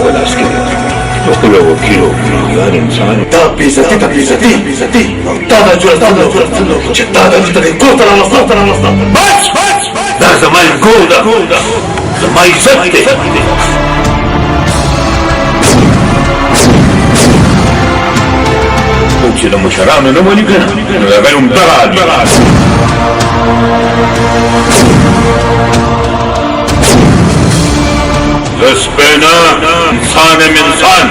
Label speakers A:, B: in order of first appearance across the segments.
A: ولا عسكري. وكل وكيل وكيل إنسان. تبيزتي تانا جلتنا جتانا جتانا كوتنا نصنا بس ده زمان جودة زمان يزتي. وشي لما شرعنا نموني كنا نلغيهم درعال لسبنا انسان من انسان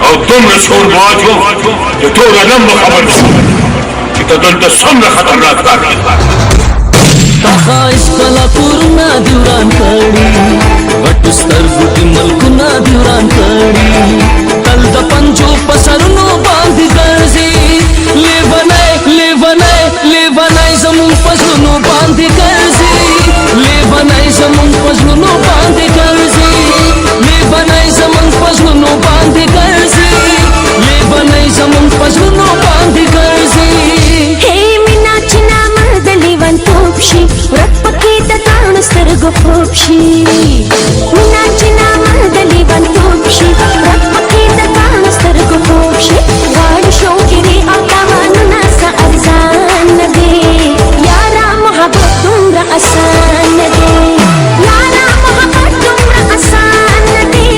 A: او دم شعور بواجهو جتوغا نم خبر كتا دلت سمنا خطرناك داري
B: تخايش بلا پورنا دیوران کړي وټ سترګو کې ملکنا دیوران کړي تل د پنجو پسرونو باندې ګرځي لیونای زمون پسونو باندې ګرځي لیونای زمون پسونو باندې ګرځي لیونای زمون پسونو باندې ګرځي لیونای زمون پسونو باندې ګرځي ورک پکې د تاڼو سترګو خوب شي مینا چې نامه د لیونتوب شي ورک پکې د تاڼو سترګو خوب شي غواړي شوقي او تاوانونه څه ارزان نه دي یاره محبت دومره اسان نه دی یاره محبت دومره اسان نه دی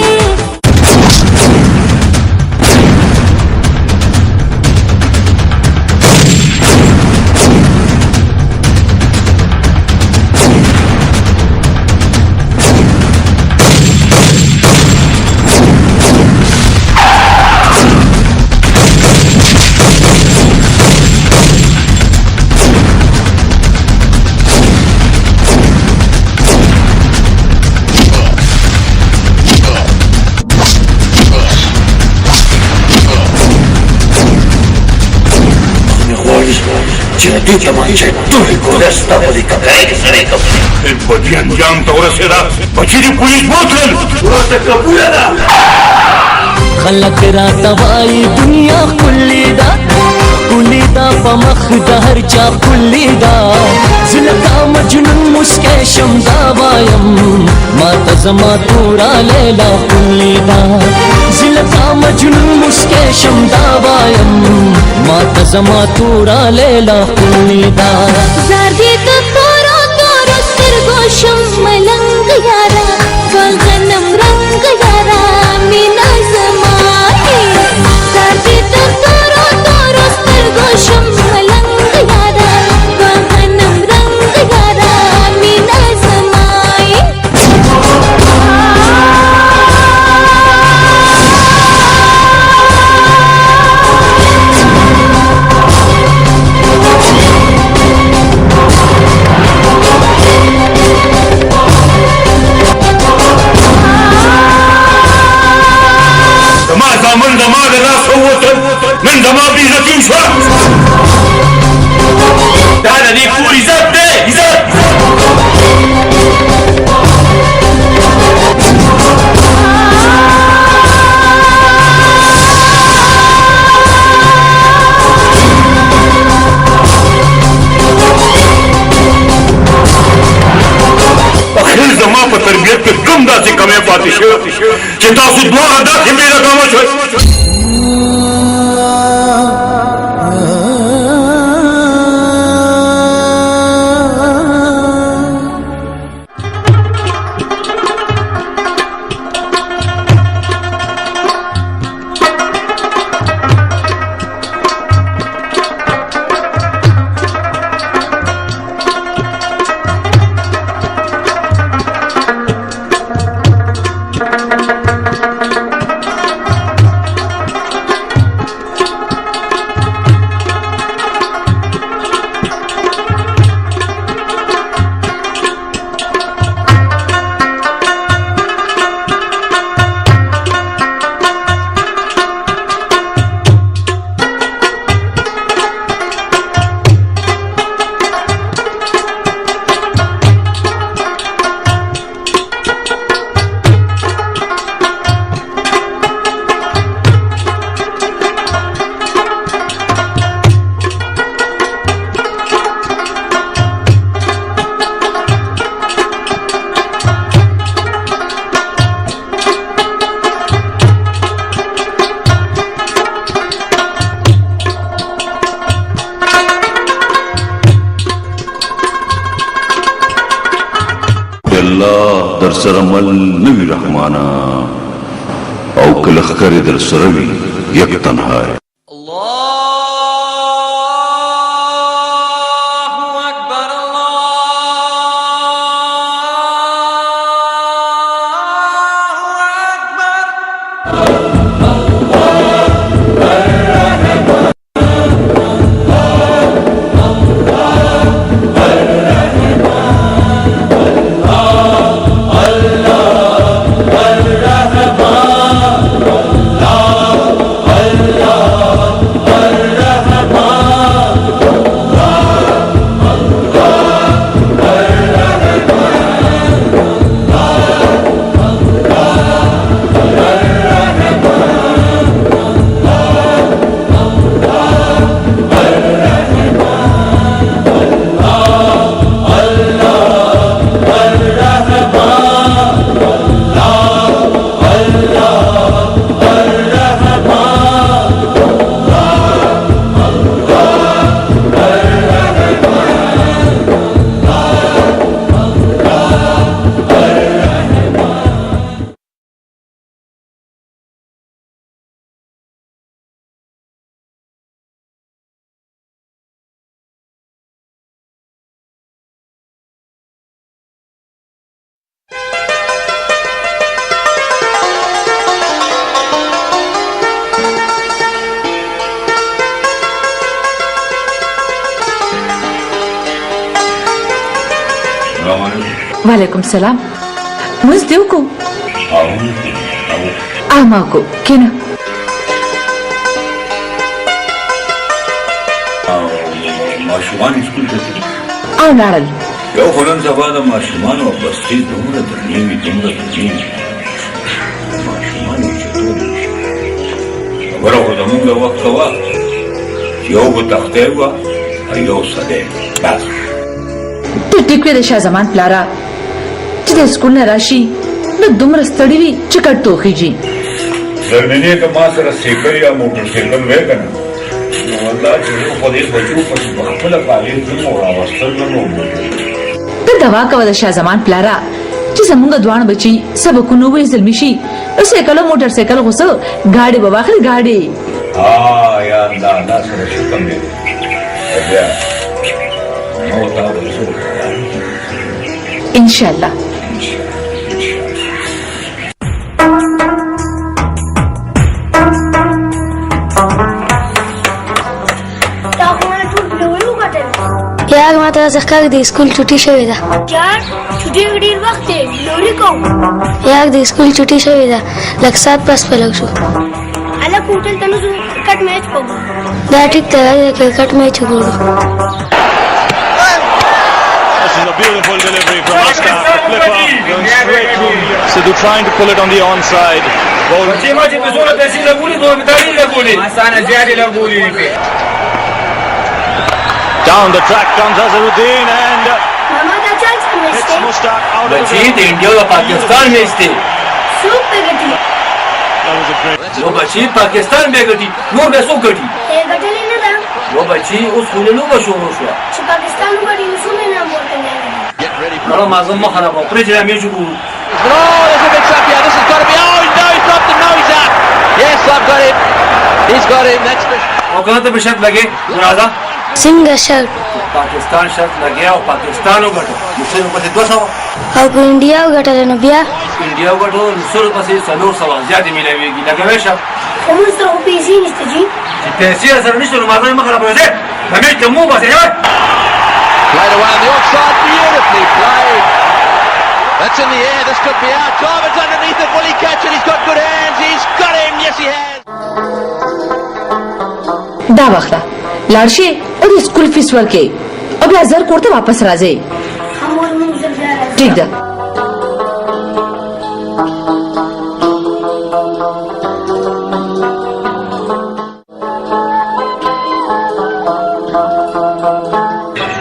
A: جدي تمانچه دوی ګورستا په کپړې سره کوم په دې انجام ته ورسېدا بچی دی پولیس بوتل ورته قبول ده
B: خلک را توای دنیا کلی دا په مخ د هر چا کلی دا زلکا مجنون مسکه شم دا وایم ما ته زما تورا لیلا کلی دا زلکا مجنون مسکه شم دا وایم ما ته زما تورا لیلا کلی دا
C: زردی ته تورو سترګو شم ملنګ یارا غنم رنگ یارا مینا زمای زردی ته تورو سترګو شم ملنګ یارا غنم رنگ یارا مینا زمای
A: من زما بیزتیم شو دا د دې کور عزت دی عزت اخر زما په تربیت کې کوم داسې کمی پاتې شو چې تاسو دواړه داسې بې رقمه شوئ سره مل نوی رحمانا او کله خکر در سره وي یک تنها
D: वालेकुम सलाम मुझ देव को आमा को केना
A: ماشومان سکول ته ځي
D: او لاړل
A: یو خو نن سبا د ماشومانو بستې دومره درنې وي ماشومان یې چټول خبره خو زمونږ له وخته وه یو به تختې وه او یو سړی بس
D: ته ټیک وې د شاه زمان پلاره چې د سکول نه راشي نو دومره ستړي وي چې کټ توخیږي
A: زرمینې که ما سره سیکل یا موټر سایکل وی که نه نو والله چې زه خو دې بچو پسې په خپله کالج ځم او راوستل نه مو
D: ته دوا کوه د شاه زمان پلاره چې زمونږ دواړه بچي سبقونه ووایي زلمي شي نو سایکل او موټر سایکل خو څه ګاډي به واخلي ګاډي
A: یا الله سره شکم دی بیا نو تا به څه
D: انشاءالله
C: यार ما ته ځکه د سکول چټي شوې ده یار چټي ډېر وخت دی لوري کوم یار د سکول چټي شوې ده لکه سات پس پلو شو اله کوټل تنو کرکټ میچ کوم دا ټیک ته کرکټ میچ وګورو
E: This is a beautiful delivery from Oscar. Flipper going straight through. Sidhu trying to pull it on the onside. Down the track comes Azharuddin and hits Mushtaq out of the
F: India और पाकिस्तान में स्थित
C: super गटी
E: That was a great
F: वो बच्ची पाकिस्तान में गटी नूर में सो गटी
C: ए गटले न दा
F: वो बच्ची उस सुनलू में शो हुआ
C: چې पाकिस्तान गटी सुने ना बोलते हैं
F: नरो माज़म मखना को प्रेजरा में जो
E: Oh, there's a mix up here. This has got to be. Oh, no, he's dropped him. No, he's out. Yes, I've got him. He's got him. That's the.
F: और कहाँ तो बिशक लगे मुरादा
C: सिंगर शर्ट
F: पाकिस्तान शर्ट लगे और पाकिस्तान हो गटो दूसरे ऊपर से 200
C: او کو انډیا غټل نو بیا
F: इंडिया हो गटो दूसरे ऊपर से 100 ज्यादा मिलेगी लगे वैसा
C: کوم سره پیسې نشته جی
F: पैसे असर नहीं सुनो माज़म मखना बोले हमें जम्मू बस है
E: Played away on the offside. Beautifully played. That's in the air. This could be out. Jarman's underneath it. Will he catch it? He's got good hands. He's got him. Yes, he has.
D: دا وخته لاړ شي او د سکول فیس ورکې او بیا زر کور ته واپس راځي
C: همول موږ زړه
D: ټیک ده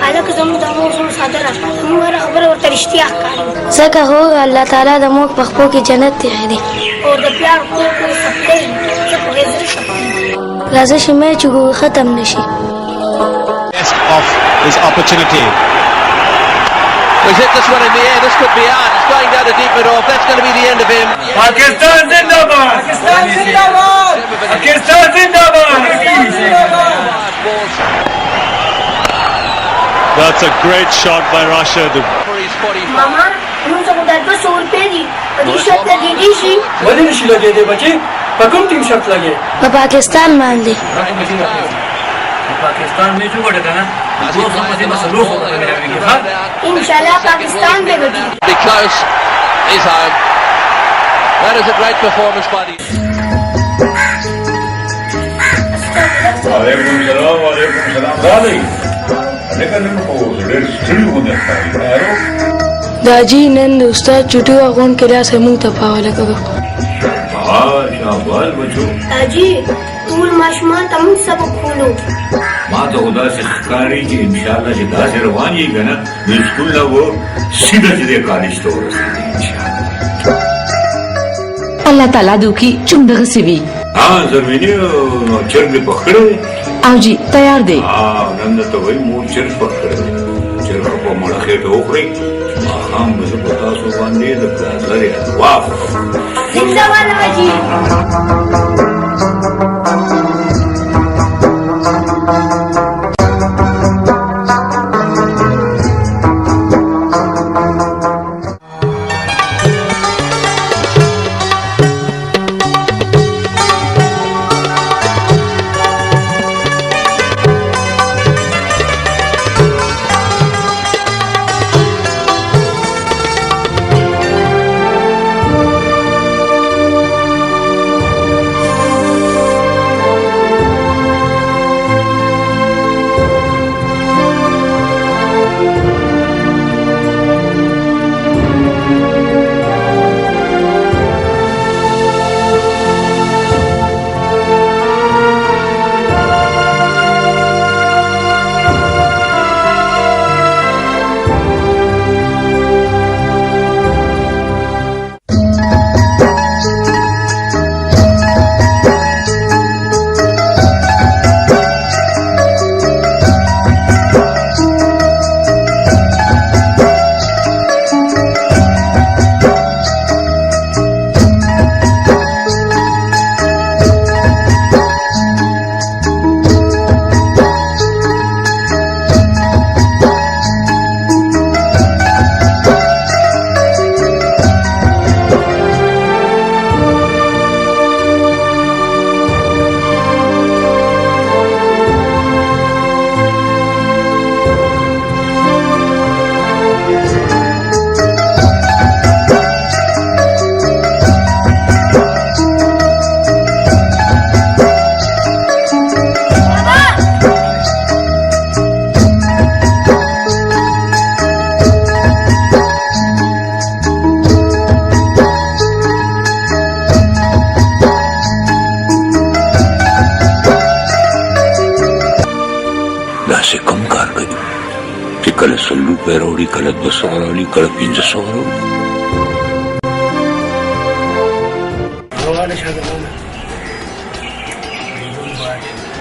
C: الک زموږ د موضوع صادره موږ خبره ورته رښتیا ښکاري ځکه هو الله تعالی د موږ په خپل کې جنت دی او د پیار کو سپلې څه په غیر شي راځي چې میچ ختم نشي
E: Of his opportunity. He's hit this one in the air. This could be out. He's going down to deep mid off. That's going to be the end of him.
F: Pakistan Zindabad! Pakistan Zindabad! Pakistan Zindabad!
G: That's a great shot by Rashid.
E: For his 45.
C: मामा हम समुदाय को 100 रुपए दी और शर्त लगी थी शी
F: मदन शी लगे थे बच्चे पकम टीम शर्त लगे
C: पाकिस्तान मान ली
F: पाकिस्तान में जो बड़ा था ना वो समझे बस लोग
C: इंशाल्लाह पाकिस्तान में बची
E: Be close. He's home. That is a great performance by the...
A: वालेकुम सलाम दादी लेकिन इनको डेढ़ स्टडी होने का है
C: दाजी नंद उस्ताद छुट्टी का कौन किया से मुंह तपा वाला करो
A: शाबाश बच्चों
C: दाजी तूल माशमा तम सब खोलो
A: माँ तो खुदा से कारी कि इंशाल्लाह जिदा से रवानी है ना बिल्कुल ना वो सीधे सीधे कॉलेज तो हो रही
D: अल्लाह ताला दुखी चुंदग सिवी
A: हाँ जमीनी चर्ग पकड़े
D: आओ जी तैयार दे
A: हाँ नंद तो वही मूड चर्ग पकड़े चर्ग को मड़के तो उखड़ी हम मुझे बता सो बांधे तो प्लाजर वाह
C: जिंदाबाद दाजी
A: से कम कार गई कि कल सल्लू पैरोड़ी कल 200 कल 500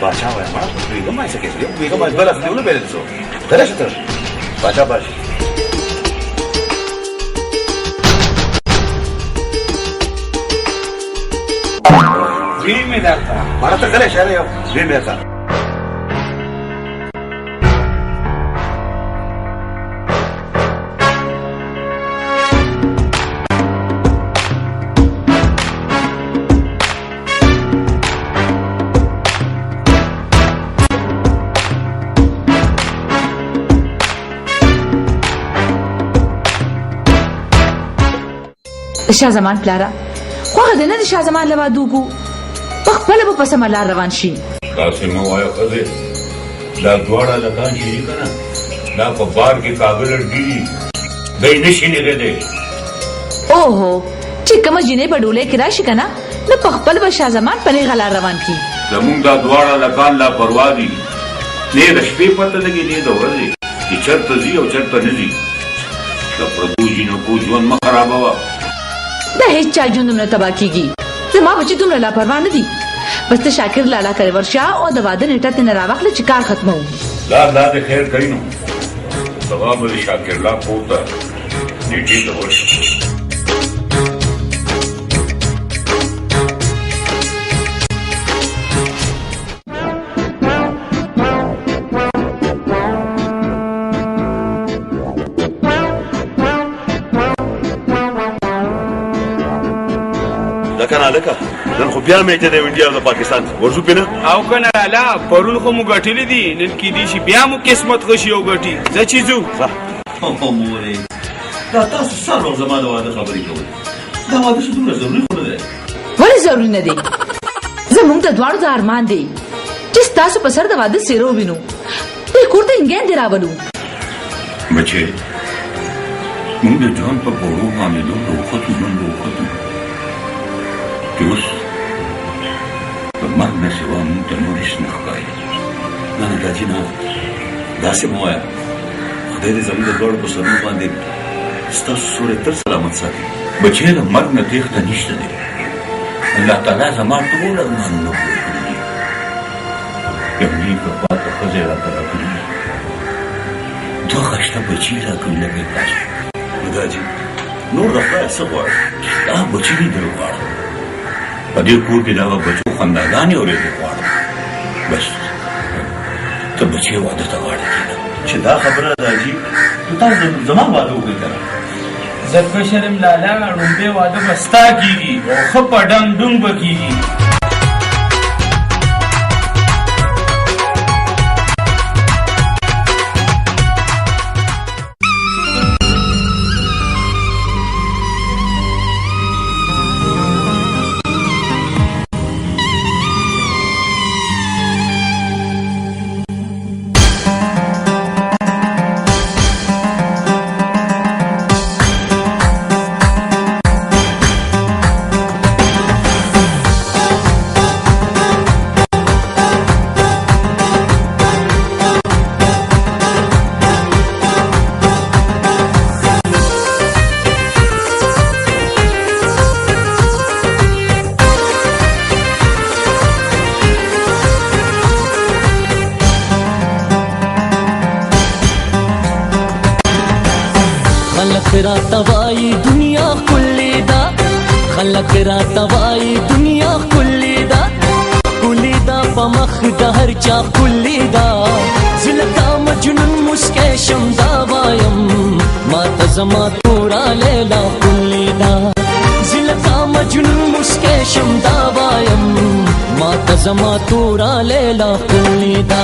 H: बादशाह है मां बेगम ऐसे कैसे बेगम अजबल असली उन्हें पहले सो करे सर बादशाह बादशाह वी में जाता मारा तो करे शहर वी में जाता
D: शाहजमान प्लारा خواه دنه د شاهزمان لبا دوکو بخپل په پسمه لار روان شي
A: قاسم وایا خزه دا دواړه لکان شي کنه دا په بار کې قابل دي دای نشي نه ده
D: اوهو چې کوم جنې په ډوله کې راشي کنه نو په خپل به شاهزمان په نه غلا روان کی
A: زمونږ دا دواړه لکان لا پروا دي نه د شپې پته لګي نه د ورځې چې چرته زی او چرته نه زی دا پردو جنو کو ژوند ما خرابوا
D: دا هیڅ چا ژوند نه تبا کیږي زما بچی دومره لا پروا نه دي بس ته شاکر لالا کوي ورشا او د واده نیټه ته نه راوخله چې کار ختمو
A: لا د خیر کینو सवाब शाकिर ला पोता नीचे दवश
H: لکه نن خو بیا میچ دی انډیا او پاکستان ورزو پینه
I: او کنه لا پرون خو مو غټلې دي نن کې دي شي بیا مو قسمت غشي او غټي زه چیزو
H: مورې دا تاسو سره زماده واده خبرې کوي دا واده څه دومره ضروري خو نه دی
D: ولې ضروري نه دی زمونږ د دواړو د ارمان دی چې تاسو په سر د واده سیرو وینو په کور ته انګین دی راولو
A: بچې موږ د ځان په بورو باندې دوه وختو اوس په مرګ نه سوا موږ ته نور هېڅ نه ښکاري
H: نه نه ګاجي نه داسې مه وایه خدای دې زموږ د دواړو په سرونو باندې ستاسو سوری تل سلامت ساتي
A: بچې د مرګ نه تېښته نشته دی الله تعالی زما ټول ارمانونه پوره کړي دي یو نیکه پاکه ښځه یې راته راکړي دي دوه ښایسته بچي یې راکړي لکه تاسو
H: نو ګاجي نور د خدایه څه غواړه
A: دا بچي دې در غواړم په دې کور کې د هغه بچو خنداګانې اورېدل غواړم بس ته بچې واده ته غاړه کېږده
H: چې دا خبره ده عجیب نو تاسو زما واده وکړئ که نه
I: زه کشر یم لالا ړومبی واده به ستا کېږي او ښه په ډنګ ډونګ به کېږي
B: خلق راته وایي دنیا ښکلې ده خلق راته وایي دنیا ښکلې ده ښکلې ده په مخ د هر چا ښکلې ده زه لکه مجنون مسکی شم دا وایم ماته زما توره لیلا ښکلې ده زه لکه مجنون مسکی شم دا وایم ماته زما توره لیلا ښکلې ده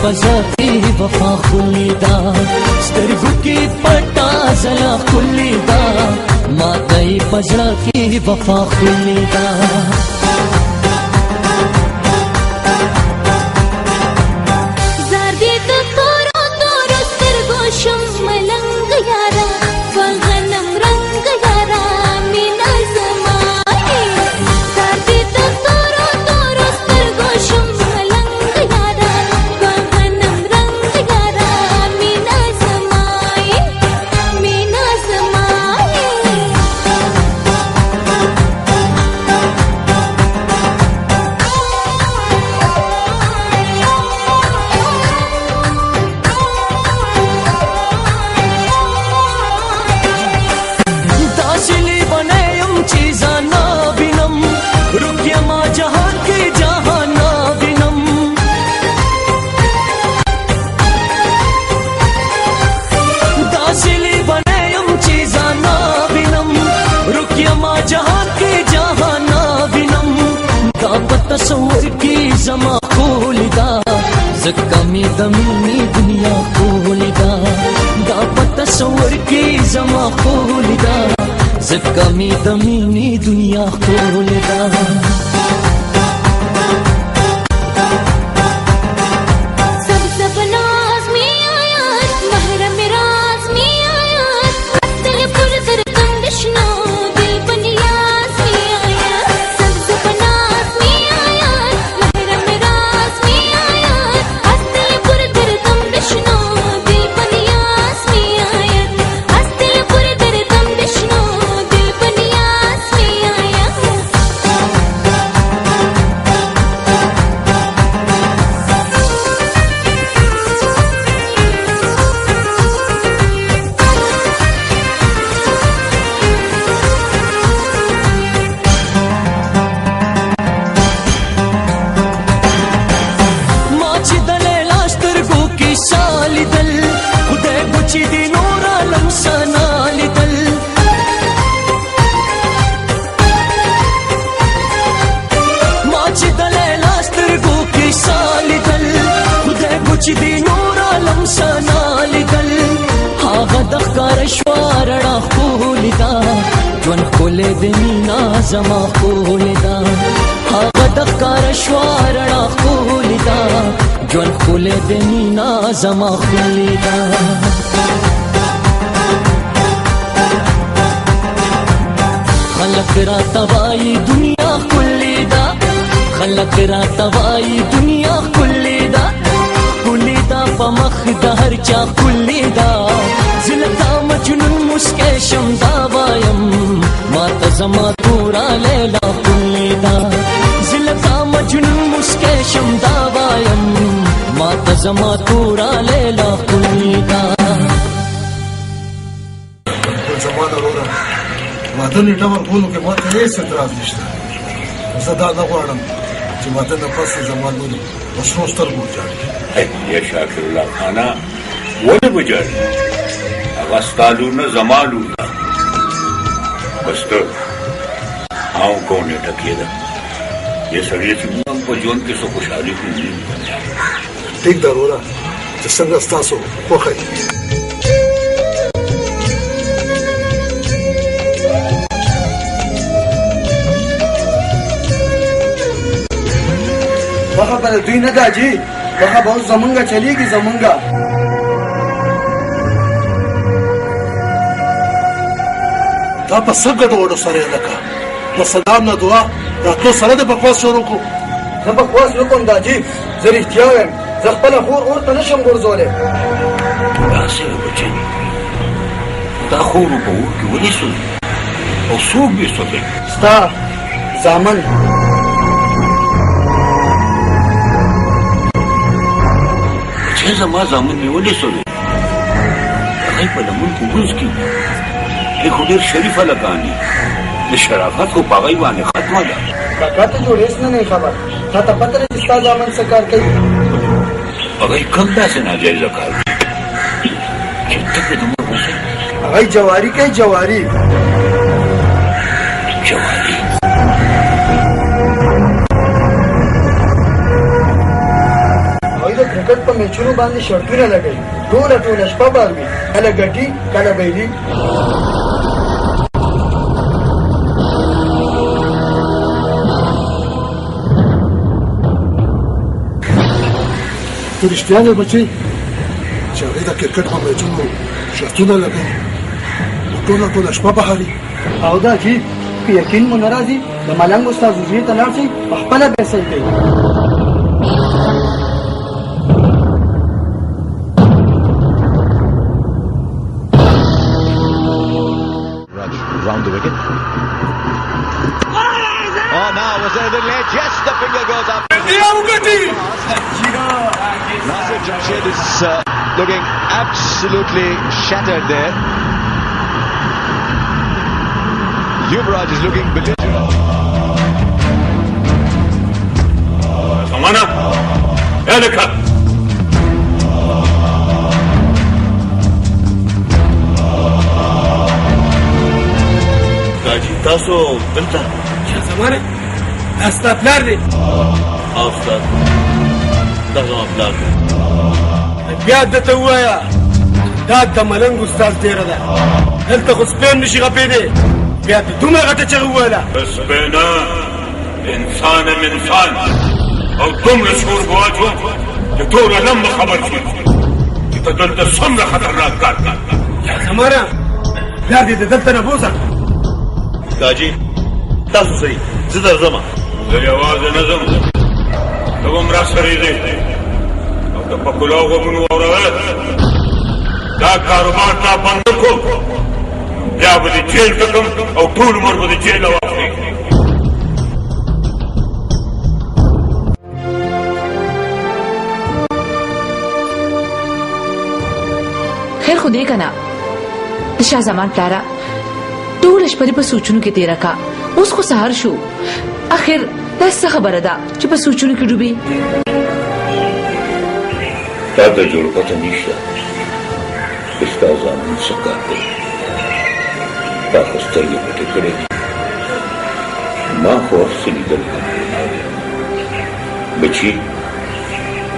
B: پزکی وفا خلیدا سترګو کې پټا زلا خلیدا ما دای پزړه کې وفا خلیدا
C: زردی ته تورو تورو سترګو شم ملنګ یارا وغنم رنگ یارا مینا زمانه زردی ته تورو تورو سترګو شم
B: زکه مې د مینې دنیا ښکلې ده دا په تصور کې زما ښکلې ده زکه مې د مینې دنیا ښکلې ده چې دی نور عالم سنا لیدل هغه د ښکار شوارړه ښکلې ده ژوند ښکلی د مینا زما ښکلې ده هغه د ښکار شوارړه ښکلې ده ژوند ښکلی د مینا زما ښکلې ده خلق راته وایي دنیا ښکلې ده خلق راته وایي دنیا ښکلې ده ښکلې ده په مخ د هر چا ښکلې ده زه لکه مجنون مسکی شم دا وایم ماته زما توره لیلا ښکلې ده زه لکه مجنون مسکی شم دا وایم ماته زما توره لیلا ښکلې ده
J: زما د وروره واده نیټه ورکولو کې ماته هېڅ اعتراض نشته زه دا نه غواړم چې واده نه پس زما لور په سرو سترګو وژاړي
A: یا شاکر الله خانه ولې وژاړي هغه ستا لور نه زما لور ده بس ته او کو نیټه کېده دې سړي چې موږ په ژوند کې څه خوشحالي کړي
J: ټیک ده وروره چې څنګه ستاسو خوښه وي
K: بخه پر دوی نه دا جی بخه به اوس زمونږه چلیږي زمونږه
J: دا په څه ګډوډو سره یې لکه د سلام نه دعا راتلو سره د بکواس شروع کړو
K: زه بکواس نه کوم دا جی زه رښتیا وایم زه خپله خور اور ته نشم غورځولی
A: داسې وه بچی دا خور په اور کې ولې سوځي او څوک بې سوځي
K: ستا زامن
A: چې زما زامن مې ولې سوځي هغوی په لمن په ګوز کې دی خو ډېر شریفه لکان دي د شرافت خو په هغوی باندې ختمه ده
K: کاکا ته جوړېس نه نه خبر تا ته پته ده چې ستا زامن څه کار کوي
A: هغوی کوم داسې ناجایزه کار کوي چې ته پرې دومره غوسه
K: هغوی جواري کوي جواري
A: جواري
K: د کرکټ په میچونو باندې شرطونه لګوي ټوله ټوله شپه بار وي کله ګټي کله بیلي
J: ته رښتیا دی بچی چې هغوی د کرکټ په میچونو شرطونه لګوي ټوله ټوله شپه بهاري
K: او دا چې که یقین مو نه راځي د ملنګ استاد حجرې ته لاړ شئ په خپله فیصل کوي
E: round the wicket. Oh, now was there the ledge? Yes, the finger goes up. Nasir Jamshed is looking absolutely shattered there. Yuvraj is looking belligerent.
A: Samana, Elika. تاسو دلته
I: چې زمانه استا پلار دی
A: او استاد
H: دا زما پلار دی
J: بیا درته ووایه دا د ملنګ استاد ډېره ده دلته خو سپین نشي غپېدی بیا د دومره غټه چغه وویله
A: سپینا انسان ام انسان او دومره شور به واچوم چې ټوله نم به خبر شي چې ته دلته څومره خطرناک کار کوې
J: یا زمانه پلار دې د دلته نه بوځه
H: کاجي تاسو صحیح زه درځم
A: زه یوازې نه ځم ته به هم راسره ځې او که په کلاو غوږونو واوروې دا کاروبار تا بند نه کړو بیا به دې جیل ته کړم او ټول عمر به دې جیله واخلې
D: خیر خو دې کنه د شاه زمان پلاره ټوله شپه په سوچونو کې تېره کا اوس خو سهار شو اخر دا څه خبره ده چې په سوچونو کې ډوبې
A: تا ته جوړ پته نشته چې ستا زامن څه کار کوي تا خو سترګې پټې کړې دي ما خو هر څه لیدلي بچي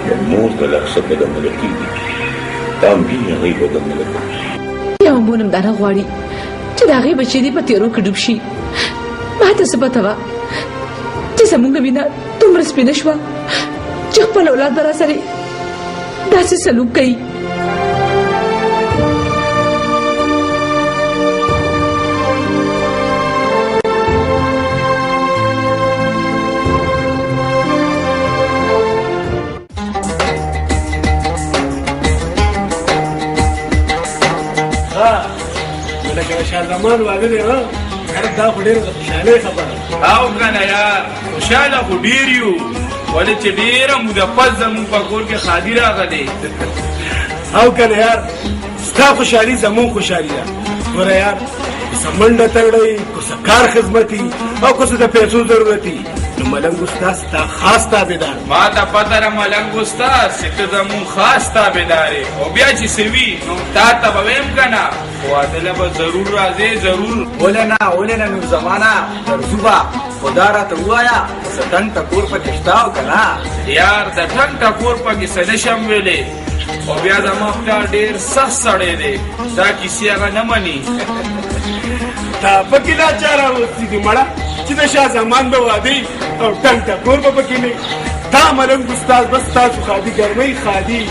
A: د مور د لاسه بدمله کېږي تا هم وینې هغوی بدمله کوي
D: یو مونم دا نه غواړي چې د هغې بچی دې په تېرو کې ډوب شي ما ته څه پته وه چې زموږ وینه دومره سپینه شوه چې خپل اولاد به راسره داسې سلوک کوي
J: زمان واده دی ها دا خو ډېره د خوشحالۍ خبره
I: او کنه یار خوشحاله خو ډېر یو ولې چې ډېره موده پس زموږ په کور کې خادي راغلی
J: او کنه یار ستا خوشحالي زموږ خوشحالي ده ګوره یار که څه منډه تړئ که څه کار خدمتي او که څه د پیسو ضرورتي نو ملنګ استاد ستا خاص تابعدار
I: ما ته پته ده ملنګ استاد چې ته زموږ خاص تابعدار یې او بیا چې څه وي نو تا ته به ویم که نه واده له به ضرور راځې ضرور
K: ولې نه نور زمانه درځو به خو دا راته ووایه څه ټنګ ټکور پکې شته او که نه
I: یار د ټنګ ټکور پکې څه نشم ویلی او بیا زما پلار ډېر سخت سړی دی دا کیسې هغه نه مني
J: تا پکې دا چا راوستي دي مړه چې د شاه زمان به واده او ټنګ ټکور به پکې نه تا ملنګ استاد بس تاسو خادي ګرمۍ خادي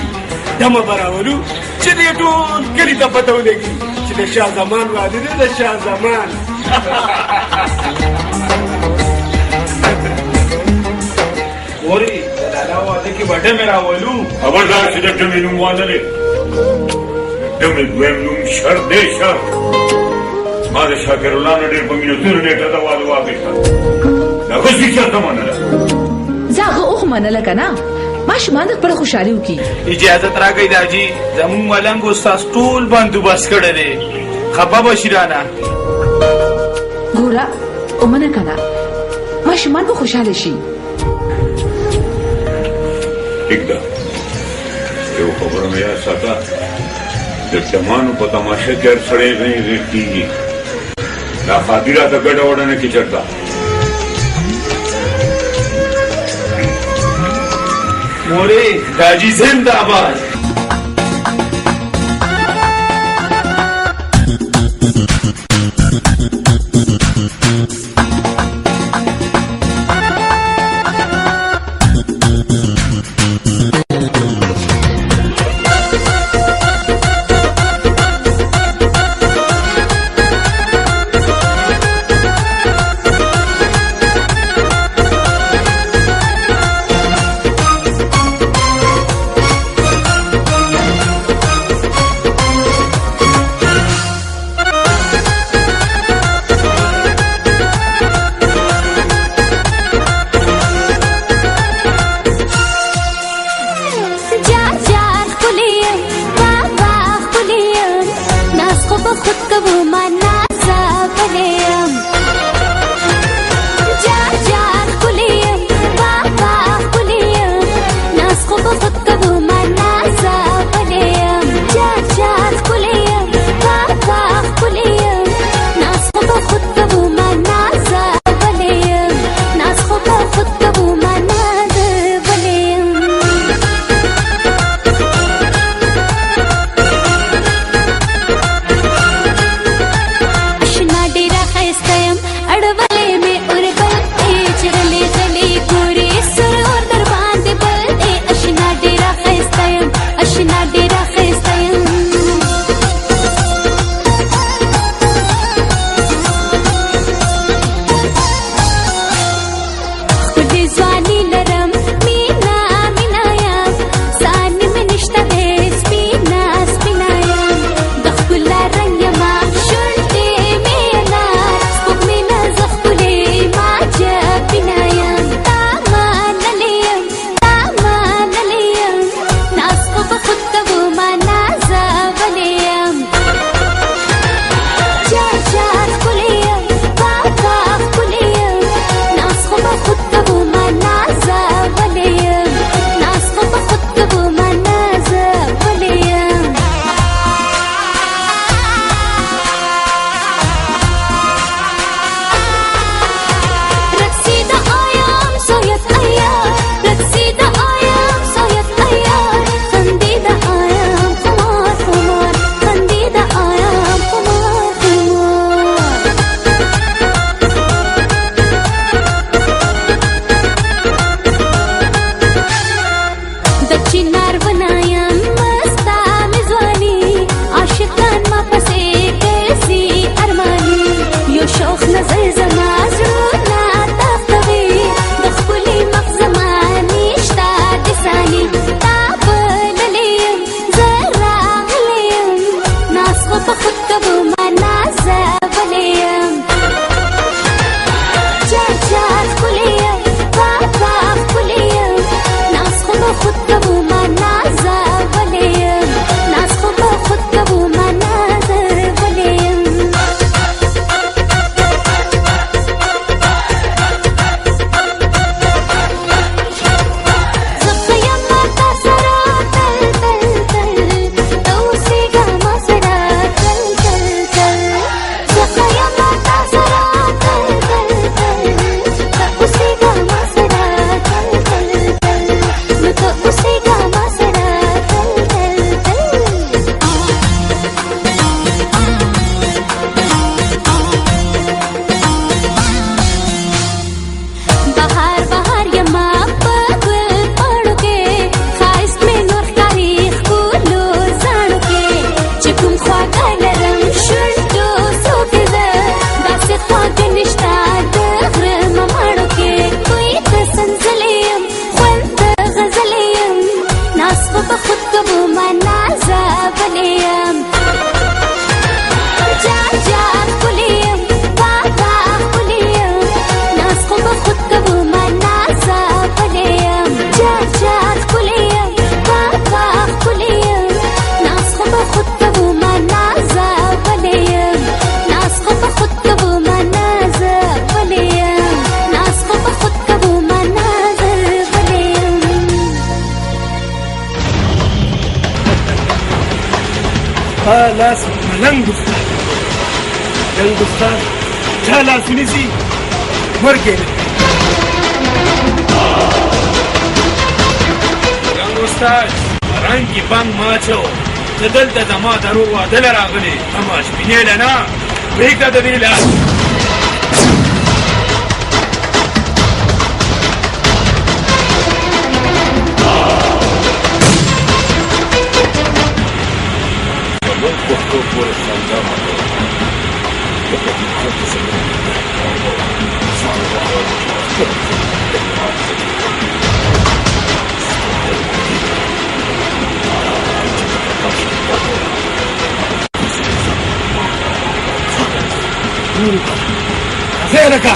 J: دمه به راولو چې دې ټول کلي ته پته ولګي چې د شاه زمان واده دی د شاه زمان
I: ګورې د لالا واده کې به ډمې راولو
A: خبردار چې د ډمې نوم واده دی ډمې دویم نوم شر دی شر ما د شاکر الله نه ډېر په مینه زر نیټه د واده واخیسته دا خوشي چېرته منله
D: زه هغه اوخ منله که نه ماشومان د خپله خوشحالي وکړي
I: اجازت راکئ داجي زموږ ملنګ استاد ټول بندوبست کړی دی خفه به شي رانه
D: ګوره ومنه که نه ماشومان به خوشحاله شي
A: ټیک ده یو خبره مې یاد ساته د چمانو په تماشه کې هر سړی غېږ کېږي دا خادي راته ګډه وډه نه کړي چېرته
I: مورې داجي زنده آباد
J: لاس ملنګ استاد ملنګ استاد چا لاس ونیسي ورکې
I: ملنګ استاد رنګ یې بند ماچو زه دلته زما دروغ واده له راغلې تماشبینې له نه پرېږده د دې لاس
A: پښتو پورې خندا مه
J: زينك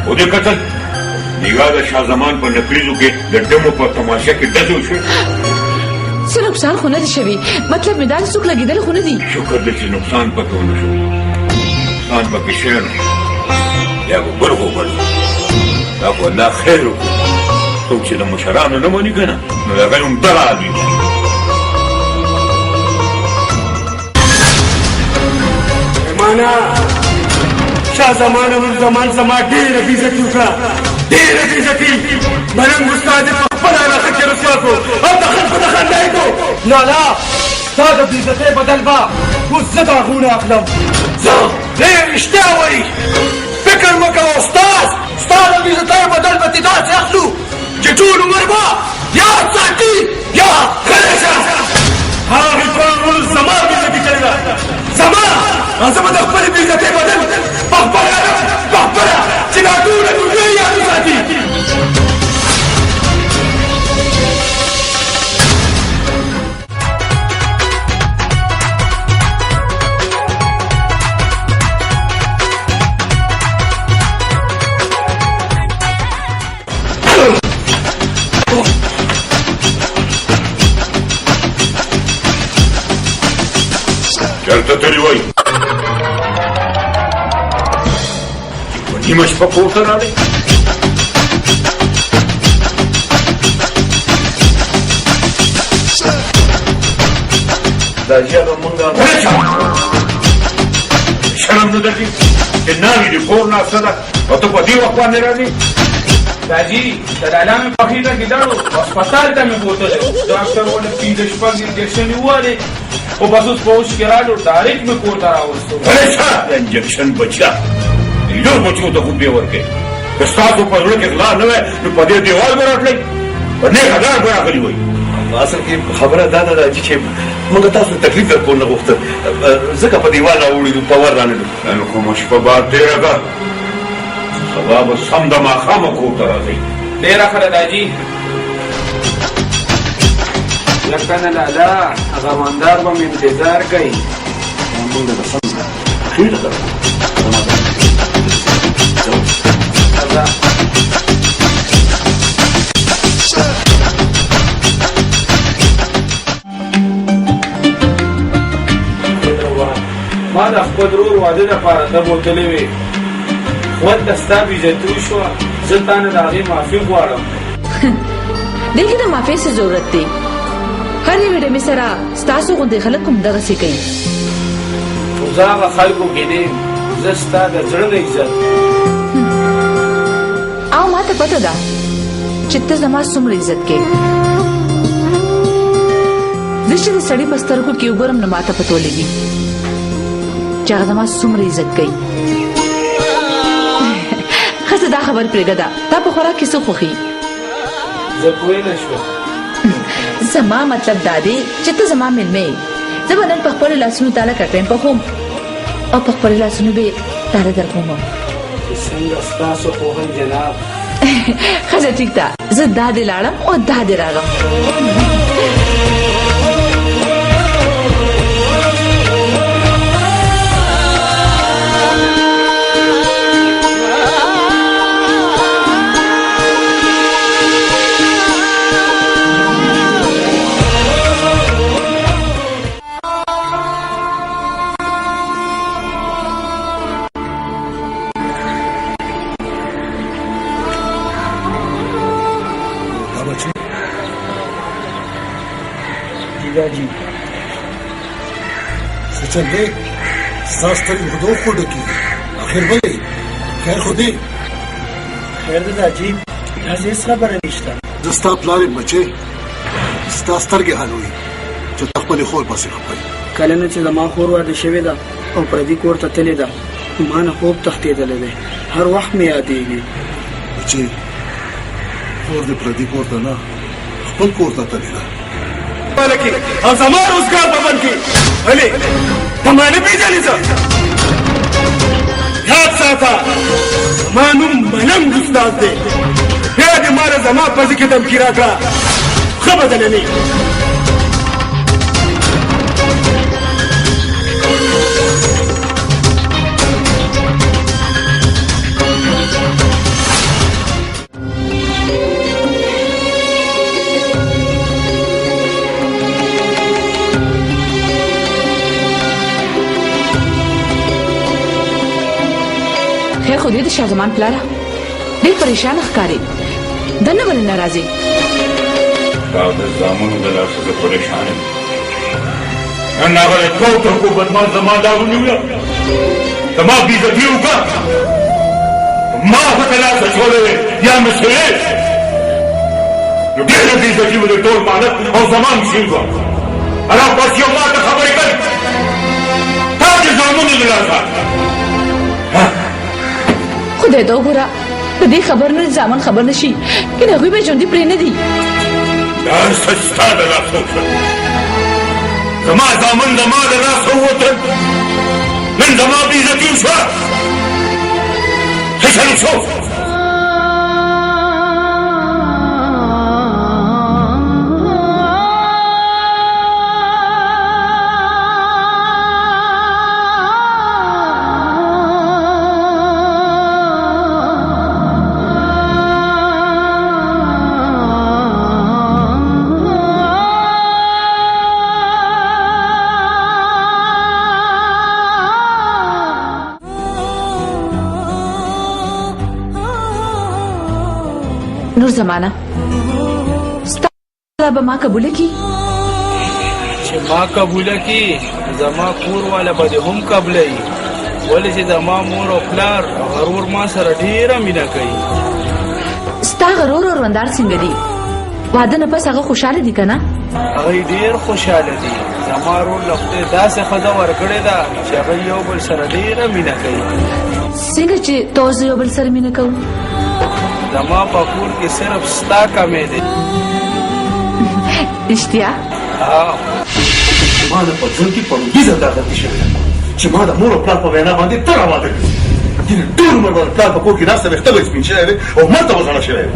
A: ودې کتل نگاه د شاه زمان په نکریزو کې د ډمو په تماشه کې ډزې وشوې
D: څه نقصان خو نه دي شوي مطلب مې دا چې څوک لګېدلی خو نه دي
A: شکر دی چې نقصان پکې ونه شو نقصان پکې شوی نو یا به بل وبل دا خو الله خیر وکړو څوک چې د مشرانو نه مني که نه نو د هغوی هم دغه حال وي
J: مانا شاه زمان او زمان زما ډېره بېعزتي وکړه ډېره بېعزتي ملنګ استاد یې په خپله علاقه کې رسوا کړو او د خلکو د خندا یې کړو لالا ستا د بېعزتۍ بدل به اوس زه د هغونه اخلم زه ډېر رښتیا وایي فکر مه کوه استاد ستا د بېعزتۍ بدل به دې داسې اخلو چې ټول عمر به یاد ساتي یا غلی شه هغې ټول زما بېعزتي کړې ده زما زه به د خپلې بېعزتۍ بدل په خپله چې دا ټوله دنیا یاد وساتي
A: چېرته تللي وایي چې په نیمه شپه کور ته راغلی
J: دا ژبه مونږ
A: شرم نه درځي چې ناوې دې کور ناسته ده او ته په دې وخت باندې راځې
I: داجي د لالا مې په خېټه کې دړو هسپتال ته مې بوتلی ډاکټر ونه 15 شپږ انجکشن یې ووهلې خو بس اوس په اوس کې راډو ډایرکټ مې کور ته راوستو
A: انجکشن بچیا لور بچو ته خو بې ورکوي که ستاسو په زړه کې غلا نه وی نو په دې دیوال به راتلی په نیک هزار به راغلي وایي
H: اصل کې خبره دا ده چې موږ تاسو تکلیف در کول نه غوښته ځکه په دیوال راوړي په ور رانه
A: نن خو مو شپه بار تېره ده سبا به سم د ماښامه کور ته راځئ
I: ډېره ښه ده داجي لکه نه لالا هغه ماندار به مې انتظار کوي
H: موږ به سم خېټه ده
I: ما د خپل ورور واده دپاره ته بوتلې وې خو هلته ستا بېعزتي وشوه زه تا نه د هغې معافي غواړم
D: دلته د معافۍ څه ضرورت دی هر یوې ډمې سره ستاسو غوندې خلک هم دغسې کوي
I: خو زه هغه خلکو کې نه یم زه ستا د زړه د عزت
D: او ما ته پته ده چې ته زما څومره عزت کوې زه چې د سړي په سترګو کې وګورم نو ما ته پته ولګي چې هغه زما څومره عزت کوي ښځه دا خبر پرېږده تا په خوراک کې څه خوښي
I: زه پوه نه شوم
D: زما مطلب دا دی چې ته زما مېلمه یې زه به نن په خپلو لاسونو تاله کټن پخوم او په خپلو لاسونو به تاله درکوم
I: څنګه ستاسو خوښن جناب
D: ښځه ټیک ده زه دا دې لاړم او دا دې راغم
K: राजी
J: सचल दे सास्तरी खुदो खुद की आखिर भाई खैर खुदी
K: خیر ده راجی راځي څه خبره نشته
J: دستا پلار بچي ستا سترګې حلوي چې خپل خور پسې خپل
K: کله نه چې زما خور واده شوې ده او پردي کور ته تللې ده ما نه خوب تښتېدلی دی هر وخت مې یادېږي
J: بچي خور دې پردي کور ته نه خپل کور ته تللې ده
L: مالکی او زما روزګار په بند کې هلې ته ما نه پېژنې څه یاد ساته ما نوم ملنګ استاد دی بیا دې ما له زما پزې کې دمکي راکړه ښه بدله نه
D: خیر خو دې د شاه زمان پلاره ډېر پریشان ښکاري دنه ولې نه راځي
A: دا د زامنو د لاسه زه پریشان یم نن هغه کوټه کو بدماش زما دا ونیوه زما بېعزتي وکړه ما ورته لاس اچولی یا مسئولې نو ډېره بېعزتي وه د ټول مالک او زما مسیل وه هغه بس یو ما ته خبرې کوي تا د زامنو د لاسه
D: خدای ته وګوره د دې خبر نه زامن خبر نشي کنه هغوی به ژوندي پرې نه دي
A: دا هر څه ستا د لاسه وشول زما زامن زما د لاسه ووتل نن زما بېعزتي وشوه څه چل شو
D: نور زمانہ ستا به ما قبوله کی
I: چې ما قبوله کی زما کور والا به دې هم قبلوي ولې چې زما مور او پلار غرور ما سره ډېره مینه کوي
D: ستا غرور او وروندار څنګه دي واده نه پس هغه خوشحاله دي که نه
I: هغوی ډېر خوشحاله دي زما رور له خدای داسې ښځه ورکړې ده چې هغوی یو بل سره ډېره مینه کوي
D: څنګه چې ته اوس یو بل سره مینه کوو
I: زما په کور کې صرف ستا کمې دی
D: رښتیا
J: ما نه په ژوند کې پروګیزه دا غلطي شوې ده چې ما د مور او پلار په وینا باندې ته راواده کړې ځینې ټول عمر به د پلار په کور کې ناسته ویښته به یې سپین شوی دی او مرته به زړه شوی دی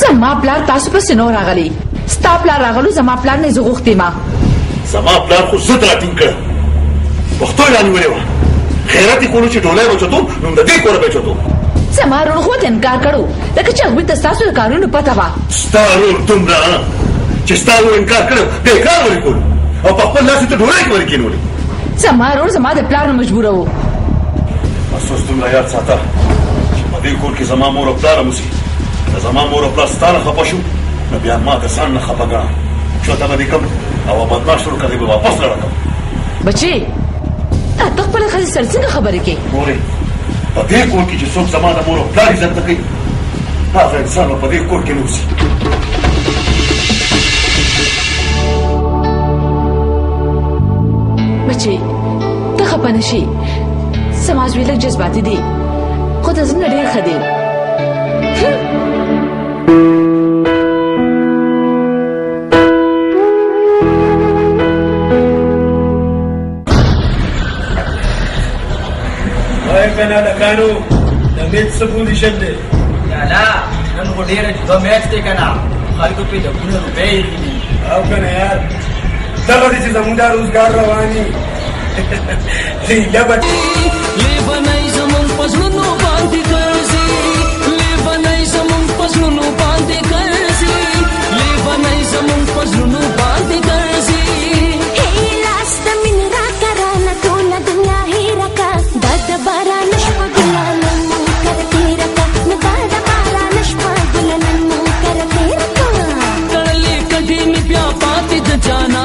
D: زما پلار تاسو پسې نو راغلی ستا پلار راغلو زما پلار نه زه غوښتې ما
J: زما پلار خو ضد راټینګ کړه پښتو یې رانیولې وه خیرات یې کولو چې ډولی به چوتو نو د دې کوره به چوتو
D: زما رور خو ته انکار کړو لکه چې هغوی ته ستاسو د کارونو پته وه
J: ستا رور دومره چې ستا رور انکار کړو بېکار ولې کولو او په خپل لاس یې ته ډولی کې ولې کېنولې
D: زما رور زما د پلار نه مجبوره و
J: افسوس دومره یاد ساته چې په دې کور کې زما مور او پلار هم اوسي که زما مور او پلار ستا نه خفه شو نو بیا ما ته ځان نه خفه ګڼه چوته به دې کړم او بدماش شروع کړې به واپس لړه کړم
D: بچې ته خپله ښځې سره څنګه خبرې کوې
J: مورې په دې کور کې چې څوک زما د مور او پلار عزت نه کوي هغه انسان به په دې کور کې نه اوسي
D: بچې ته خفه نه شي زما زوی لږ جذباتي دی خو د زړه نه ډېر ښه دی
I: وای کنه لکانو د میچ څه پوزیشن دی
M: یالا نن خو ډېره جدا میچ دی که نه خلکو پرې لکونه روپۍ ایښي دي
L: او کنه یار دغه دي چې زموږ دا روزګار روان وي لیلا به
B: لیونی زمون په زړونو باندې ګرځي لیونی زمون په زړونو باندې ګرځي لیونی زمون په زړونو باندې ګرځي
N: لاس د مینې راکړه رانه ټوله دنیا هېره کړه دا د باران شپه ګله نن مو کره تېره کړه نو دا د باران شپه ګله نن مو کره تېره کړه
B: تړلې کډې مې بیا پاتې د جانا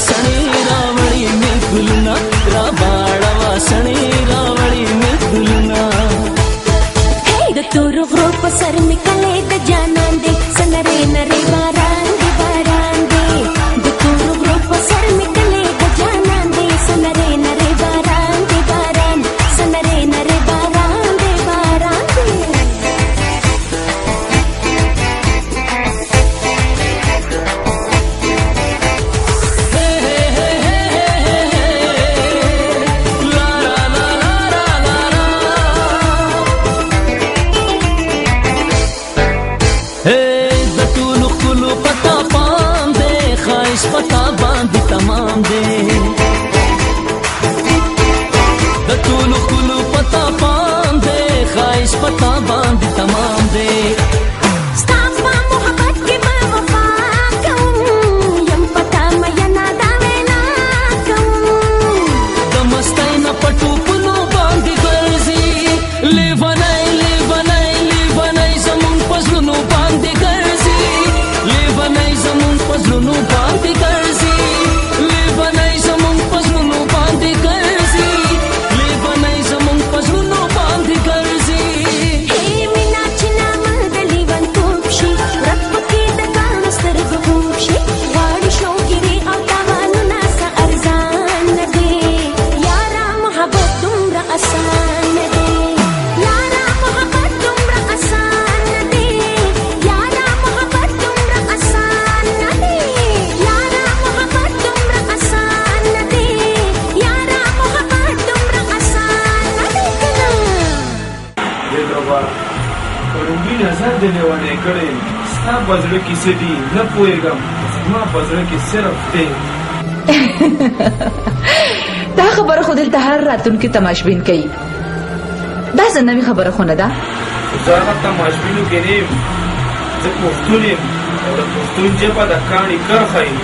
B: सणी रावड़ी में गुलना राबाड़वा सणी रावड़ी में गुलना
N: द तोरो ग्रोप सर निकले द जानां दे सनरे नरे बारां दे द तोरो ग्रोप सर निकले द जानां दे सनरे नरे बारां दे सनरे नरे बारां दे
B: पता बांध तमाम दे द कुलू कुलू पता बांध दे ख्वाहिश पता बांध तमाम दे
N: स्तापा मोहब्बत के मैं वफा कहूं यम पता मैं ना दावेला कहूं
B: दमस्ताई न पटू पुलो बांध गर्जी ले बनाई जमुन पजलुनु बांध गर्जी ले बनाई जमुन पजलुनु बांध गर्जी ले बनाई जमुन पजलुनु बांध गर्जी ले बनाई जमुन पजलुनु बांध गर्जी
N: हे मीना चिना मगली वन तोपशी रब के दकान सर गबूशी वाड़ी शौकीरे औतावानु ना सा अरजान दे यारा मोहब्बत तुमरा आसान दे यारा मोहब्बत तुमरा आसान दे यारा मोहब्बत तुमरा आसान दे यारा मोहब्बत तुमरा आसान दे यारा मोहब्बत तुमरा आसान दे
I: دې دربار پرونی نظر دې لیوانې کړې ستا بزړه کې څه دي نه پوهېږم زما بزړه کې صرف دی
D: دا خبره خو دلته هر راتلونکي تماشبین کوي دا څه نوې خبره خو نه ده
I: زه هغه تماشبینو کې نه یم زه پښتون یم او د پښتون ژبه د کاڼي کرښه یم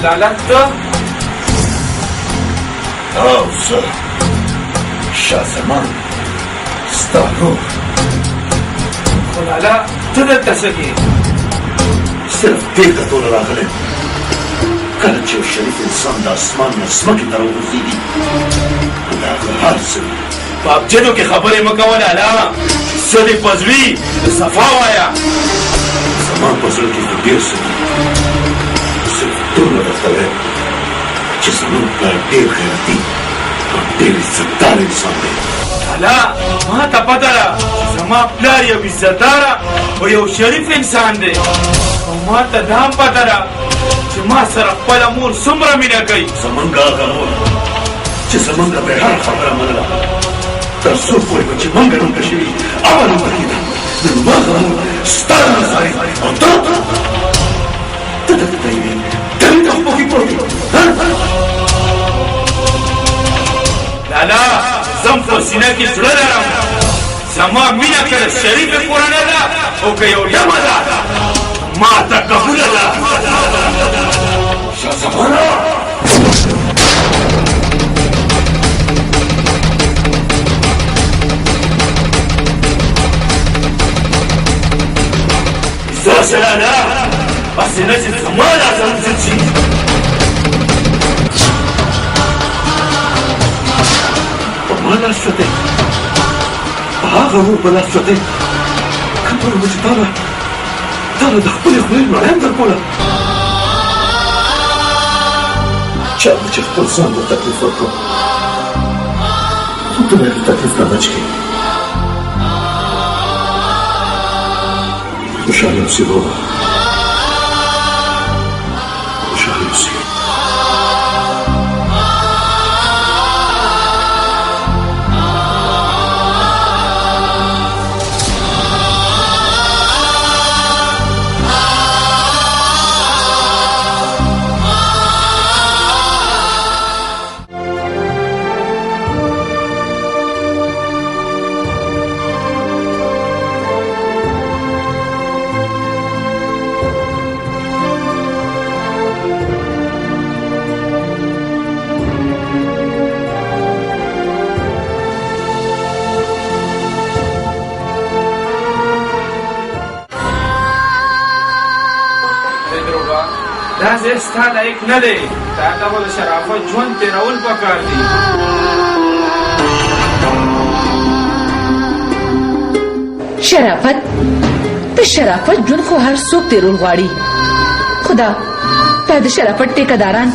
I: لالا ته
H: او زه شاه زمان ستا ورور
I: خو لالا ته دلته څه کې
H: صرف دې کتلو راغلی یم کله چې یو شریف انسان د اسمان نه ځمکې ته راوغورځېږي د هغه هر څه وي
I: په ابجدو کې خبرې مه کوه لالا څه دې په زړي د صفا وایه
H: زما په زړه کې خو ډېر څه دي صرف دومره درته وایم چې زموږ پلار ډېر غیرتي او ډېر عزتدار انسان دی
I: لالا ما ته پته ده چې زما پلار یو عزتداره او یو شریف انسان دی او ما ته دا هم پته ده چې ما سره خپله مور څومره مینه کوي
H: زمونږ هغه مور چې زمونږ به هره خبره منله تر څو پورې به چې مونږ نومه شوي هغه نومه کېده نو هغه مور ستا نظارې او ته دلته یې دلته خو پکې پروت یې
I: لالا زم په سینه کې زړه لرم زما مینه که د شریفې کورنۍ ده او که یو ډمه ده ما ته قبوله ده
H: شاه زمانه
I: داسې لالا هسې نه چې زما لازم ضد شي
H: په ما لاس شوتی په هغه مور په لاس شوتی خبره وه چې تا به د خپلې خولې لوړیم در کوله چا به چې خپل ځان ته تکلیف ورکړو خو ته به یې له تکلیف نه بچ کړې خوشحاله اوسې وروره خوشحاله اوسې
I: داسې ستا لایق نه دی تا ته خو د شرافت ژوند تېرول پکار دي
D: شرافت د شرافت ژوند خو هر څوک تېرول غواړي خدا دا د شرافت ټیکهداران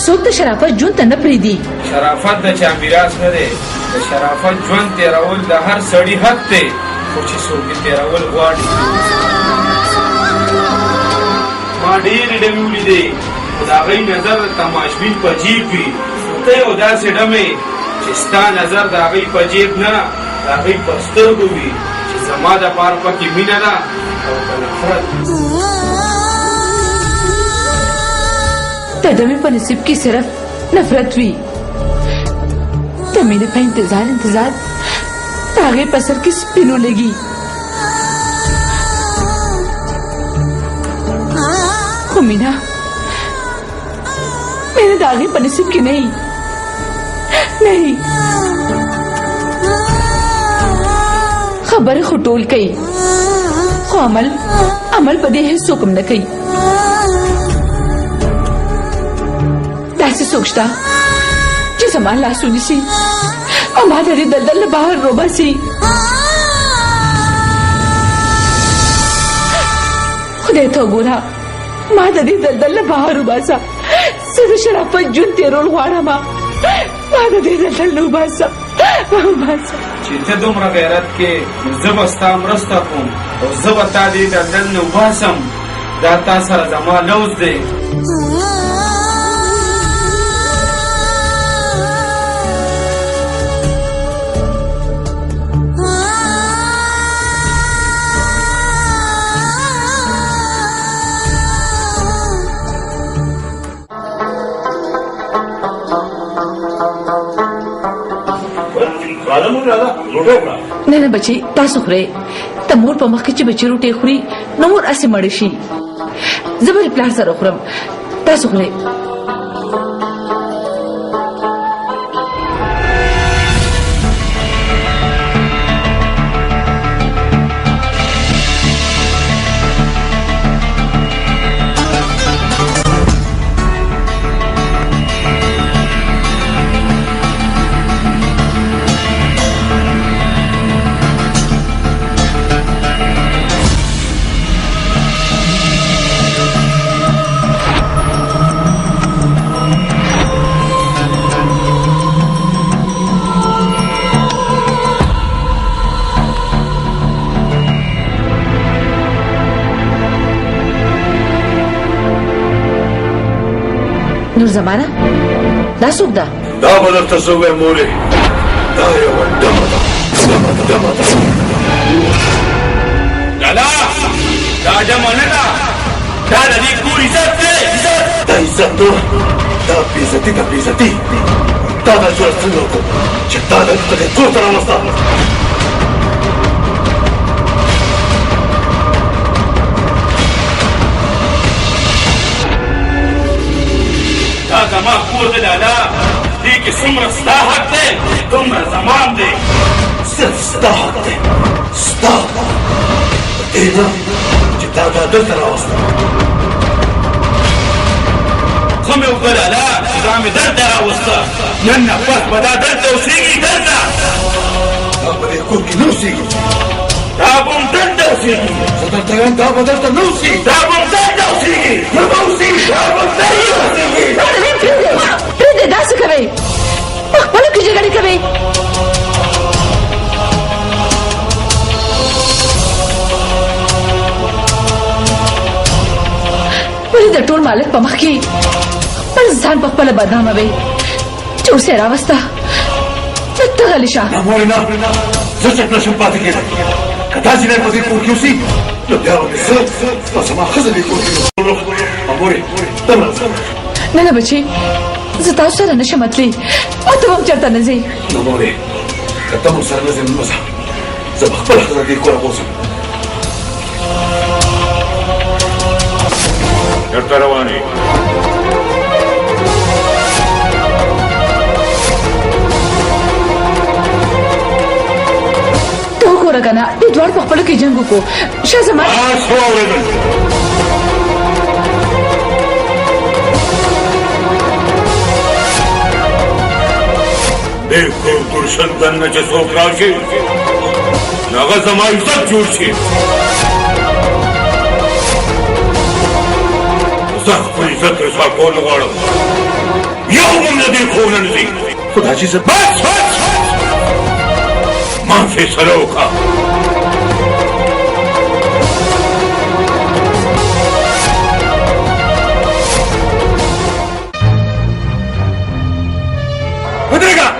D: څوک د شرافت ژوند ته نه پرېږدي
I: شرافت د چا میراث نه دی د شرافت ژوند تېرول د هر سړي حق دی خو چې څوک یې تېرول غواړي ما ډېرې ډمې ولیدې خو د هغوی نظر د تماشبین په جیب وي ته یو داسې ډمې چې ستا نظر د هغوی په جیب نه د هغوی په سترګو وي چې زما دپاره پکې مینه ده او که نفرت
D: د ډمې په نصیب کې صرف نفرت وي د مینې په انتظار د هغې په سر کې سپینو لګي خو مینه د هغې په نصیب کې نه خبرې خو ټول کوي خو عمل په دې هیڅوک هم نه کوي داسې څوک شته چې زما لاس ونیسي او ما د دې دلدل له بهر روباسي خدای ته وګوره ما د دې دلدل له بهر وباسه زه د شرافت ژوند تېرول غواړم ما د دې دلدل نه وباسه
I: چې ته دومره غیرت کې نو زه به ستا مرسته کوم او زه به تا دې دلدل نه وباسم دا تا سره زما لوز دی
D: نه بچي تاسو خورئ د مور په مخ کې چې بچي روټۍ خوري نو مور هسې مړه شي زه به د پلار سره خورم تاسو خورئ نور زمانه دا څوک ده
H: دا به درته زه ووایم مورې دا یوه ډمه ده
I: لالا دا ډمه نه ده دا د دې کور عزت دی
H: دا عزت نه دا بېعزتي ده بېعزتي تا دا جوړه څنګه وکړو چې تا دلته دې کور ته راوسته
I: دا زما کور دی لالا دې کې څومره ستا حق دی دومره زما هم دی
H: صرف ستا حق دی ستا دې نه چې تا دا دلته راوسته
I: خو مې وکړه لالا چې دا مې دلته راوسته نن نه پس به دا دلته اوسېږي دلته
H: دا په دې کور کې نه اوسېږي
I: دا به هم دلته اوسېږي
H: زه درته وایم دا به دلته نه اوسېږي
I: دا به هم دلته اوسېږي
H: نه به اوسېږي دا به دلته اوسېږي
D: پرېږدئ داسې کوئ په خپلو کې جګړې کوئ ولې د ټول مالک په مخ کې خپل ځان په خپله بدناموئ چې اوس یې راوسته نو ته غلی شه
H: نه مورې نه زه چپ نشم پاتې کېدی که داسې نه په دې کور کې اوسي نو بیا به مې زه او زما ښځه دې کور کې مورې ته مه راځه
D: نه بچي زه تاسو سره نشم تللی او ته به هم چېرته نه ځې
H: نه مورې که ته مو سره نه ځې نو مه ځه زه به خپله ښځه دې کوره بوځم
A: چېرته روان یې
D: ته وګوره که نه دې دواړو په خپلو کې جنګ وکړو شاه زما
H: څه واورېدل एक को गुलशन तन में जो सोख राशि नगा जमा इज्जत जोड़ छे सख पर इज्जत रसा कौन लगाड़ो यो हमने देखो नंदी खुदा जी से बस माफी सरो का बदलेगा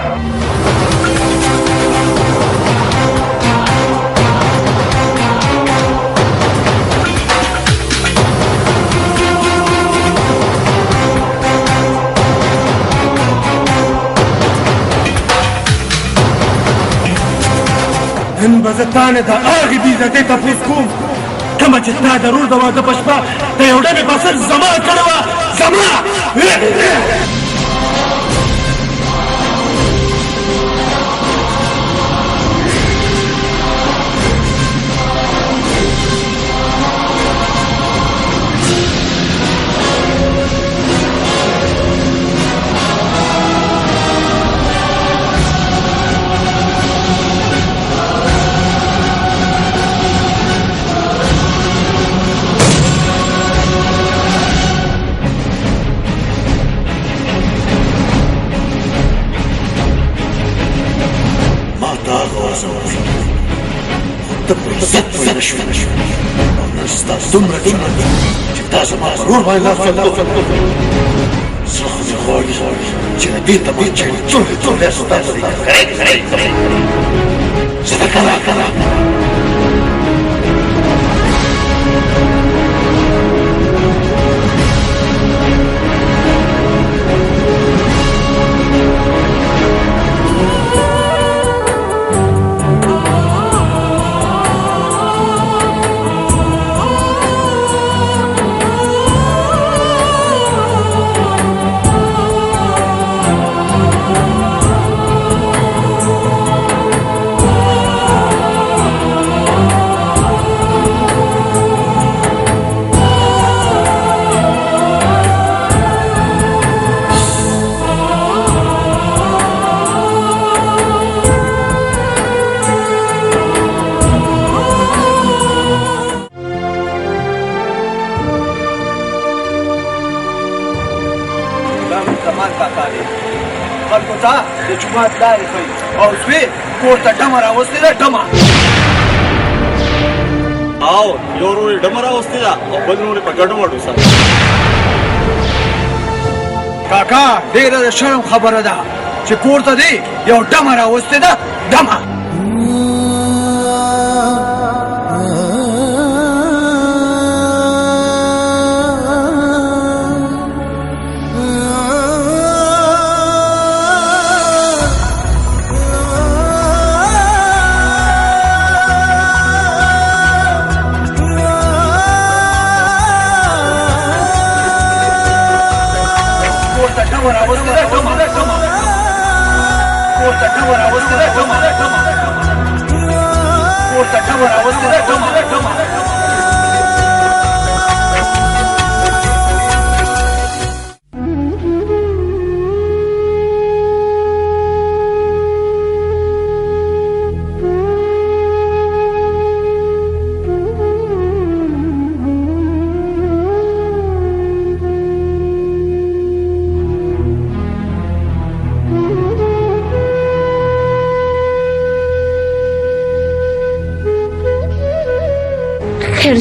L: نن بزتانه دا آغی بیزتی تفوز کوم کما چې تا ضرور د واده په شپه د یو ډبې په سر زما کړې وه زما
H: تمرة جبتها ما ضرور ما ينافع صراحة الخارج جهدين تمام جهدين طول يا سلطان خريج ستكرع كرع
K: خلکو ته د جومات لارې ښیي او زوی کور ته ډمه راوستې ده ډمه
O: او یو ورور یې ډمه راوستې ده او بل ورور یې په ګډو وډو سره
K: کاکا ډېره د شرم خبره ده چې کور ته دی یو ډمه راوستې ده ډمه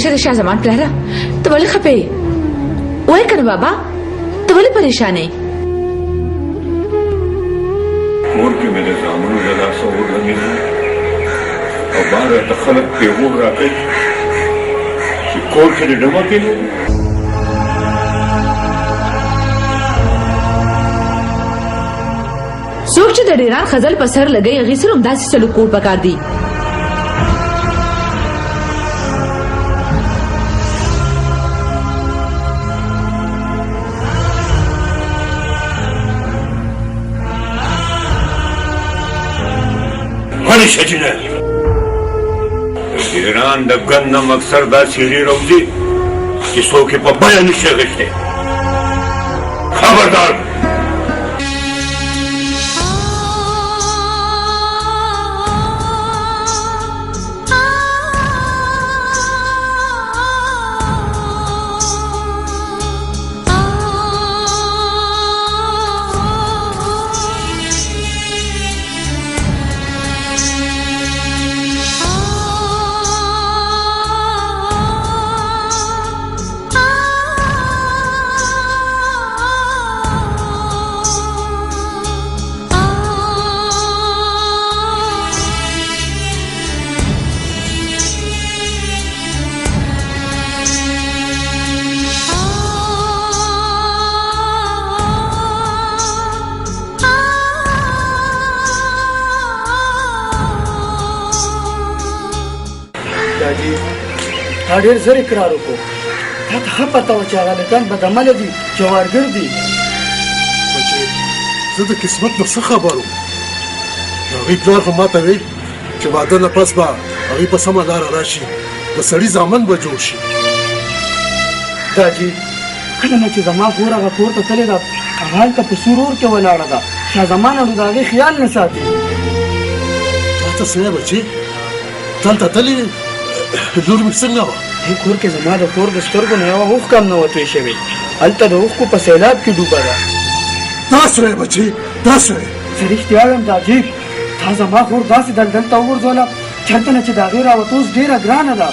D: خیر شاه زمان پلاره ته ولې خپې وای کنه بابا ته ولې پریشان یې
H: کور کې مې د زامنو له لاسه ورلګېدل او بار ته خلک پیغور راکوي چې کور کې دې ډمه کېږي
D: څوک چې د ډیران خزل په سر لګي هغې سره همداسې سلوک کول پکار دي
H: ولې شجینه ایران د ګنم اکثر دا سیری روزي چې څوک یې په بیه نشي غشتی خبردار
K: داجي تا ډېر زر اقرار وکړو تا ته ښه پته وه چې هغه هلکان بدعمله دي جوارګر دي
L: بچې زه د قسمت نه څه خبر وم د هغوی پلار خو ماته ویل چې واده نه پس به هغوی په سمه لاره راشي د سړي زامن به جوړ شي
K: داجي کله نه چې زما خور هغه کور ته تلې ده هغه هلته په سور اور کې ولاړه ده شاه زمان نو د هغې خیال نه ساتي
L: تا ته څه بچې دلته تلې لور مې څنګه وه
K: دې کور کې زما د کور د سترګو نه یوه اوښکه هم نه وتوی شوې هلته د اوښکو په سیلاب کې ډوبه ده
L: دا څه بچې دا څه
K: زه رښتیا وایم داجي تا زما خور داسې دلدل ته وغورځوله چې هلته نه چې د هغې راوتو اوس ډېره ګرانه ده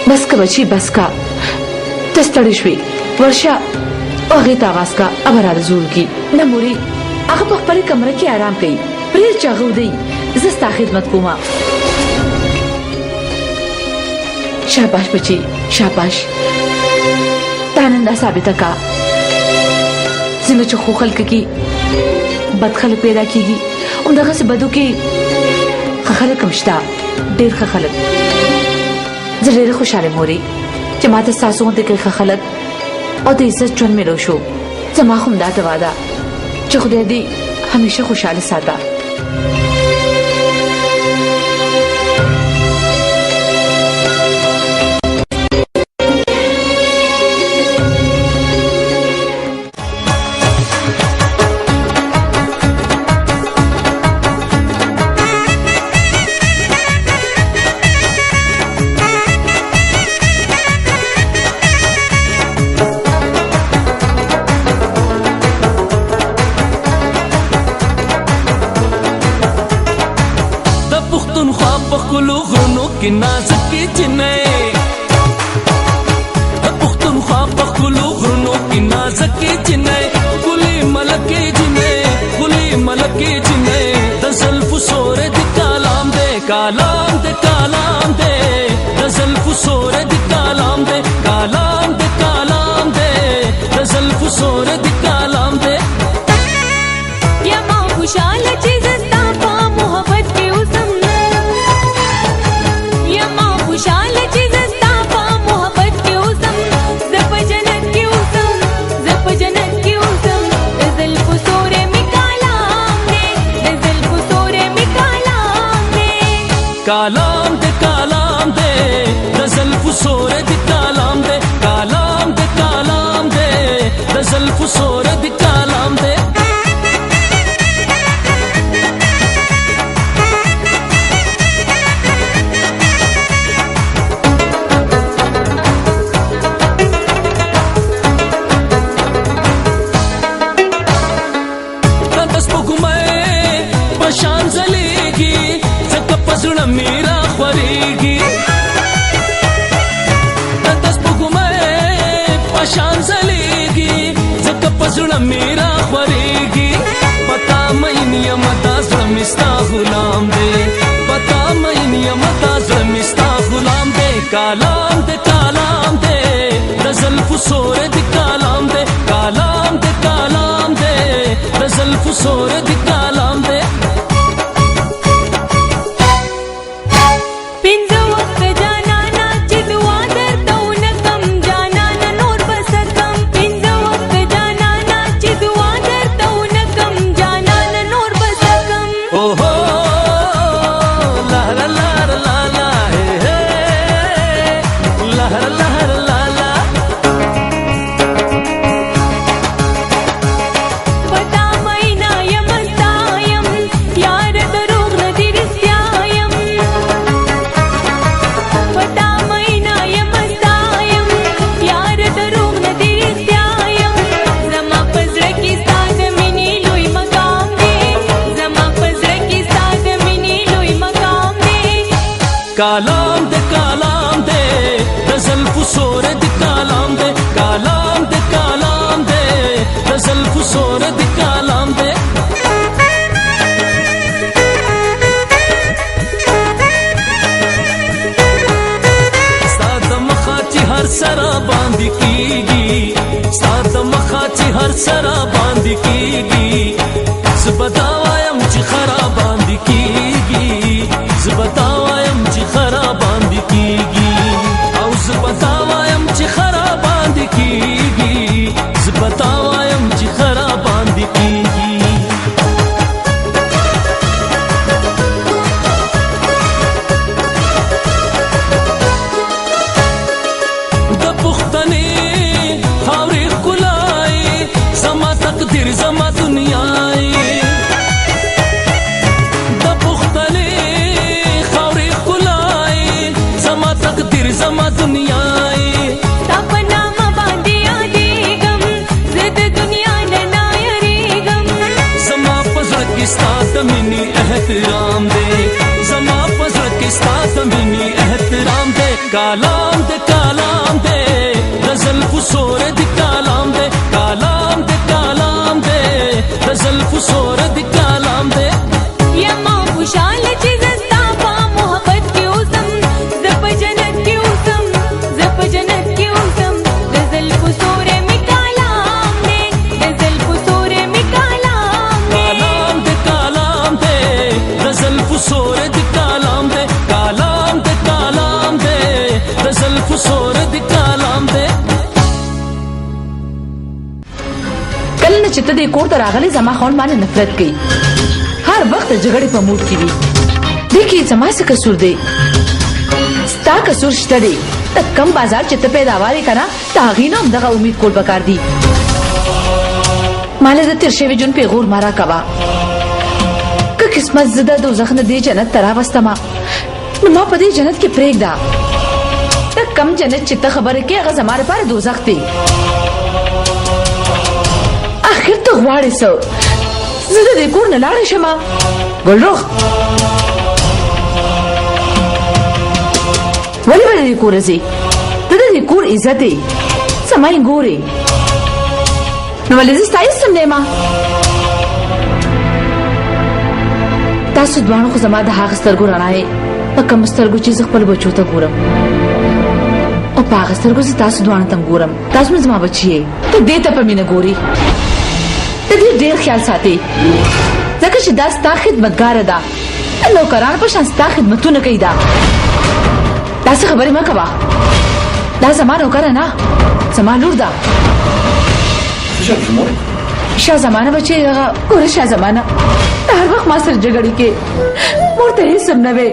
D: بس که بچی بس کا ته ستړې شوې ورشه هغې ته آغاز کا ابه را زور کی نه مورې هغه په خپلې کمره کې آرام کوي پرېږد چې هغه ودی زه ستا خدمت کومه شاباش بچی شاباش تا نن دا ثابته کا څنګه چې خو خلک کې بد خلک پیدا کېږي همدغسې بدو کې ښه خلک هم شته ډېر ښه خلک زه ډېره خوشحاله مورې چې ما ته ستاسو غوندې کوي ښه خلک او د عزت ژوند میلو شو زما خو همدا دعا ده چې خدای دې همیشه خوشحاله ساته
B: نازکی جنې پښتونخوا په خپلو غرونو کې نازکی جنې ګلې ملکې جنې ګلې ملکې جنې د زلفو سورې د کلام دې کلام دې کلام دې د زلفو سورې د کلام دې کلام دې کلام دې د زلفو سورې د کلام دې
N: یا ما خوشاله چې زستا په محبت کې اوسم خوشاله چې زستا په محبت کې اوسم زه په جنت کې اوسم زه په جنت کې اوسم د زلفو سورې مې کلام دی د زلفو سورې مې کلام دی
B: کلام دې کلام دې د زلفو سورې دې کلام دې کلام دې کلام دې د زلفو سورې دې کلام دې میرا خوریږي داس پګمه پشان زليږي زکه پسړه میرا خوریږي پتا مې نیم داس مستا غلام دې پتا مې نیم داس مستا غلام دې کلام دې کلام دې د زلفو سورې دې کلام دې کلام دې کلام دې د زلفو سورې دې کلام دې کلام دې کلام دې د زلفو سورې دې کلام دې کلام دې کلام دې د زلفو سورې دې کلام دې ساده مخه چې هر سره باندې کیږي ساده مخه چې هر سره باندې کیږي زبدا एहतराम दे जमा पजर के साथ मिनी एहतराम दे कालाम दे गजल फुसोर दे कालाम दे गजल फुसोर दे कालाम दे
N: या माँ खुशाल चिज़स्ता पा मोहब्बत की उज़म ज़प जन्नत की उज़म गजल फुसोरे में कालाम दे गजल फुसोरे में कालाम
B: दे गजल फुसोर दे कालाम दे गजल फुसोर दे कालाम दे
D: कल न चित्त दे कोर तर आगले जमा खौन माने नफरत की हर वक्त झगड़े पर मूड की भी देखिए जमा से कसूर दे स्ता कसूर शिता दे तक कम बाजार चित्त पैदावार करा तागीना उमदगा उम्मीद कोल बकार दी माले द तिरशे जुन पे गौर मारा कवा क किस्मत ज़दा दो जख्न दे जन्नत तरावस्तमा नुमा पदे जन्नत के प्रेग दा तक कम जन्नत चित्त खबर के अगर हमारे पार दोजख थे आखिर तो वाड़े सो ज़दा दे कोर न लाड़े शमा गुलरुख वली वली दे कोर से ज़दा दे कोर इज्जते समाई गोरे नवले जिस्ताइस सुनने माँ तासु द्वाणों को जमा दहाग स्तरगो रनाए पक्का मुस्तरगो चीज़ खपल बच्चों तक गोरम और पाग स्तरगो से तासु द्वाणों तम गोरम तासु में जमा बच्ची है तो देता पर मीना गोरी तभी देर ख्याल साथे जकर शिदास ता खिदमतगार दा नौकरान पर शांस्ता खिदमतों न कही दा तासे खबरें माँ कवा दा जमा नौकर है ना जमा लूर दा शाह जमाना बच्चे कोरे शाह जमाना हर वक्त मासर जगड़ी के मोरते ही सुनने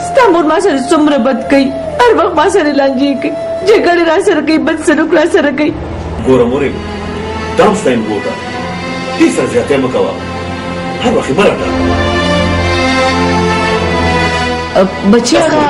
D: स्ता मोर मासर सुम्र बद गई हर वक्त मासर लांजी के जगड़ी रासर गई बद सनुक रासर गई
H: गोरा मोरे दाम स्टाइन बोटा तीसरा ज्यादा मकावा हर वक्त मरा
D: बच्चे आगा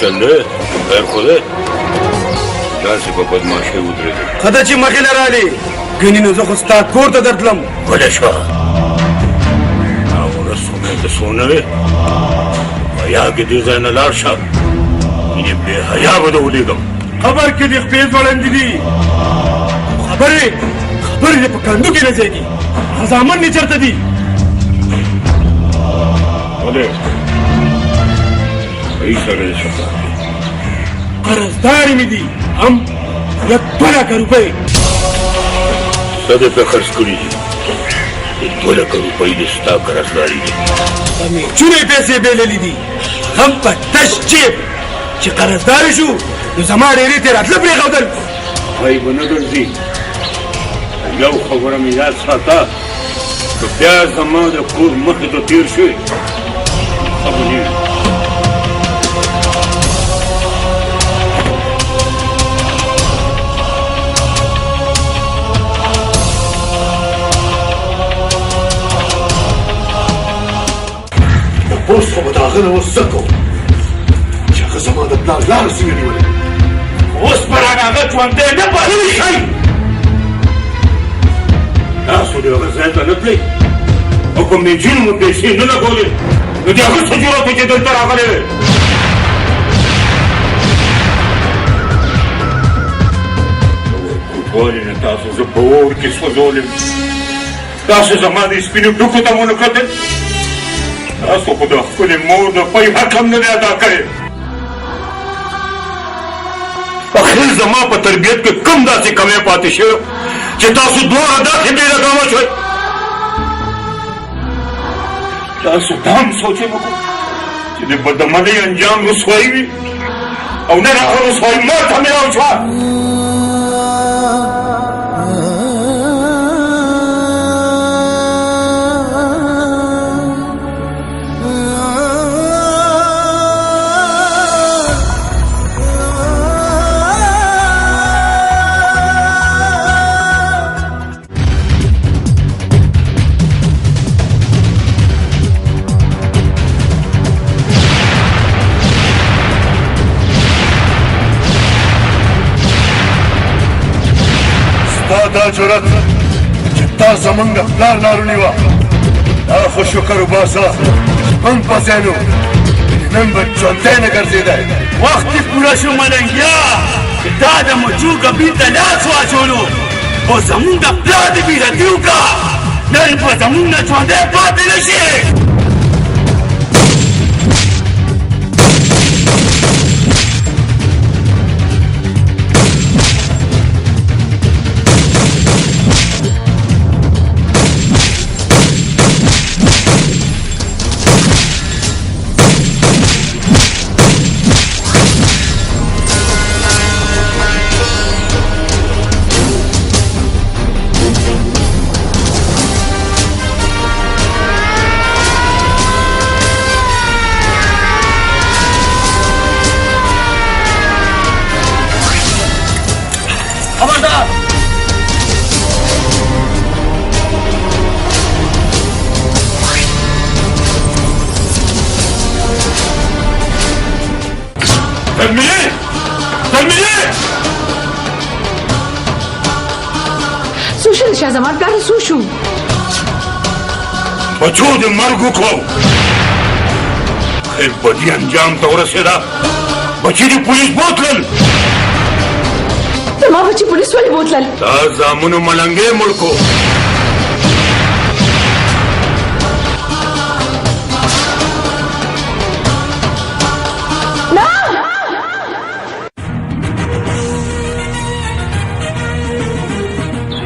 H: चंदे खैर खुदे दासी को बदमाशी उतरे
J: खदची मखिला राली गनी नो जखस्ता कोर त दर्तलम
H: बलेशवा और सुने तो सोने या के डिजाइन लारशा ये बेहया बदौलीगम
J: खबर के दिख पेज वालन दीदी खबर ने पकंदू के न जाएगी हजामन नहीं चढ़ता दी
H: बोले ऐसा
J: कर्जदारी में दी हम 2 लाख रुपए
H: सदे पे खर्च करी 2 लाख रुपए रिश्ता कर्जदारी
J: हमें चुने पैसे बेले ली दी हम पर तशजेब कि कर्जदारी शू जो हमारे रे तेरा मतलब रे खौदल
H: भाई बनगर जी यो खबर में याद साता तो प्याज हमारे पूर मख तो तीर से अब नहीं
L: بوس خو بداخله وسکو چې هغه زما د پلار لار څنګه نیولې
J: اوس پر هغه ژوندی نه پاللی شئ
H: تاسو د هغه ځای ته نه تلئ او کوم میجین مو پیسې نه لګولې نو د هغه څه جرأت و چې دلته راغلی وې کوټوالې نه تاسو زه په اور کې سوځولم تاسو زما د سپینو ډوکو ته مو نه کتل تاسو خو د خپلې مور د پی حق هم نه دی ادا کړی اخر زما په تربیت کې کم داسې کمی پاتې شوی چې تاسو دواړه داسې بې لګامه شوئ تاسو دا هم سوچ یې وکړو چې د بدعملۍ انجام رسوایي وي او نه راغلو سوای مور ته میلاو شوه دا جرأت چې تا زمونږ پلار لار ونیوه دا خو شکر وباسه موږ په ځای نه نن به ژوندی نه ګرځېدی
J: وخت یې پوره شو ملنګیا چې دا د مچو ګبي ته لاس واچولو خو زمونږ پلار دې بېرتي وکړه نن به زمونږ نه ژوندی پاتې نه شي
D: شاه زمان پلار څه شو
H: بچو دې مرګ وکړو خیر بدي انجام ته ورسېده بچي دې پولیس بوتلل
D: زما بچي پولیس ولې بوتلل
H: دا زامنو ملنګې مړ کړو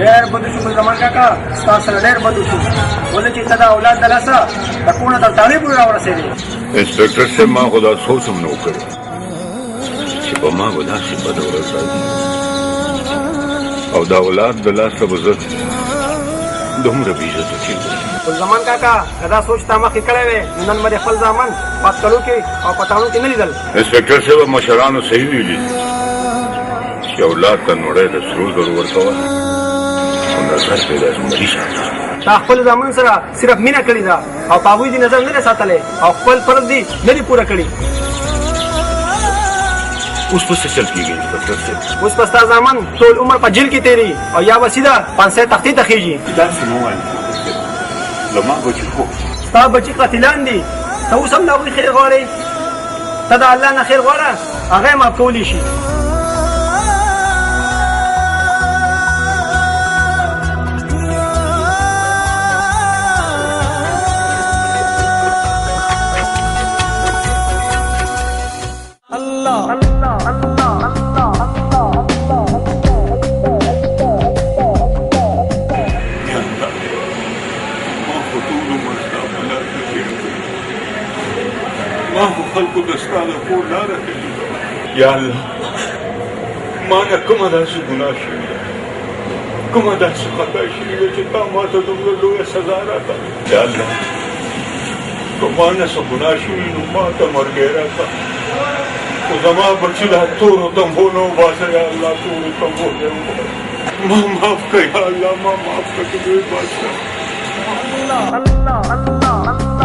K: ډېر بد شو ګل زمان کاکا ستا سره ډېر بد شو ولې چې ته دا اولاد د لاسه د کونه تر تاڼې پورې راورسېدې
H: انسپکټر صاحب ما خو دا سوچ هم نه و کړی چې په ما به داسې بده ورځ راځي او دا اولاد د لاسه به زه دومره بې عزته کېږم
K: ګل زمان کاکا که دا سوچ تا مخکې کړی وې نو نن به د خپل زامن پاتکلو کې او پټانو کې نه لیدل
H: انسپکټر صاحب مشرانو صحیح ویلي چې اولاد ته نوړی د سرو زرو ورکوه نظر پیدا زمري ساته
K: تا خپل زامن سره صرف مینه کړې ده او په هغوی دې نظر نه دی ساتلی او خپل فرض دې نه دي پوره کړي
H: اوس په څه چل کېږي انسپکټر صاحب
K: اوس به ستا زامن ټول عمر په جیل کې تېري او یا به سیده پانسۍ تختې ته خېږي
H: داسې مه وایه زما بچي خو
K: ستا بچي قاتلان دي ته اوس هم د هغوی خیر غواړې ته د الله نه خیر غواړه هغه یې معاف کولی شي
H: خلکو د ستا د کور لاره کوي یا الله ما نه کومه داسې ګناه شوې ده کومه داسې خطا شوې ده چې تا ما ته دومره لویه سزا راکړه یا الله که ما نه څه ګناه شوي نو ما ته مرګی راکړه خو زما بچي لا تورو تمبو نه وباسه یا الله تورو تمبو نه وباسه ما معاف کړه یا الله ما معاف کړه لوی بادشاه الله الله الله الله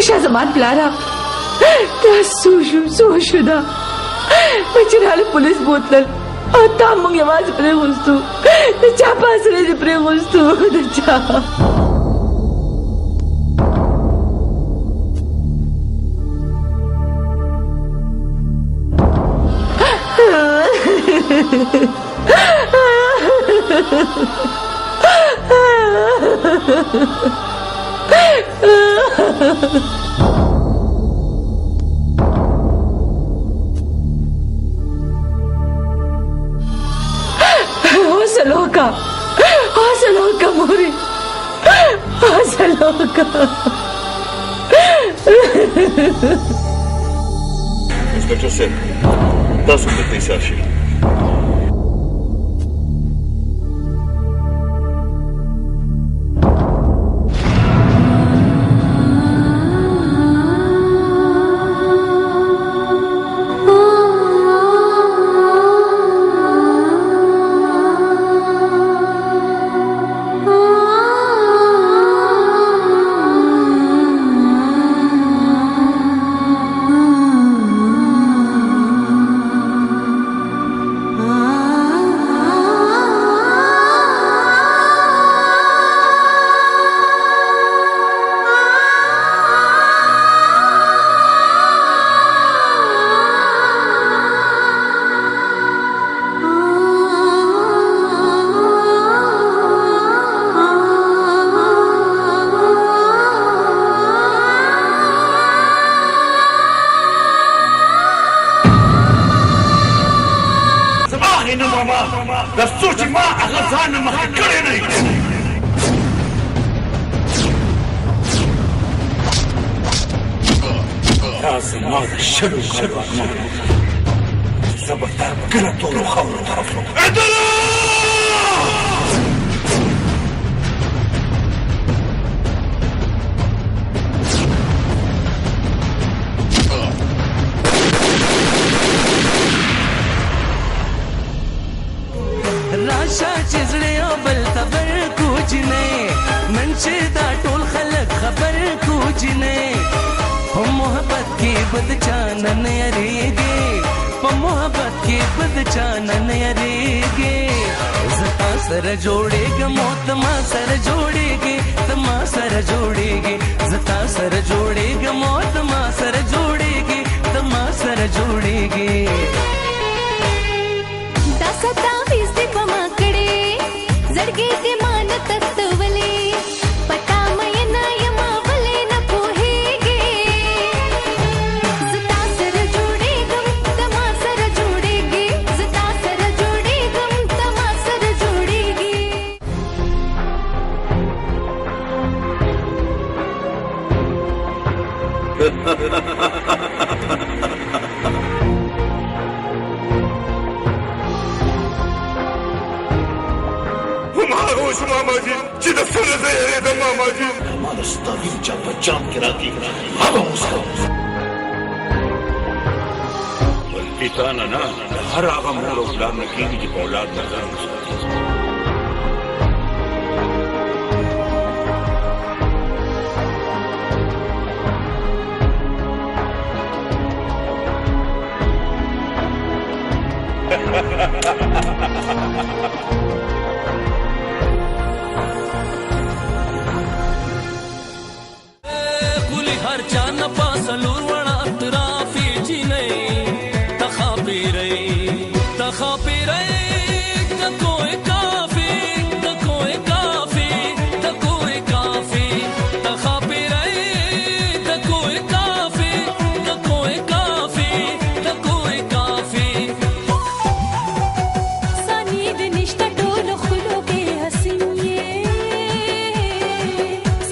D: شاه زمان پلارا دا څه شو دا بچی راله پولیس بوتلل او تا موږ یوازې پرېښوستو د چا په اسره دې پرېښوستو د چا حاصل ہوگا موری حاصل ہوگا
H: انسپیکٹر صاحب 10 منٹ ایسا شي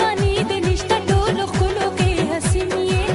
N: Sunny, the nishta dolo khulo ke hasin ye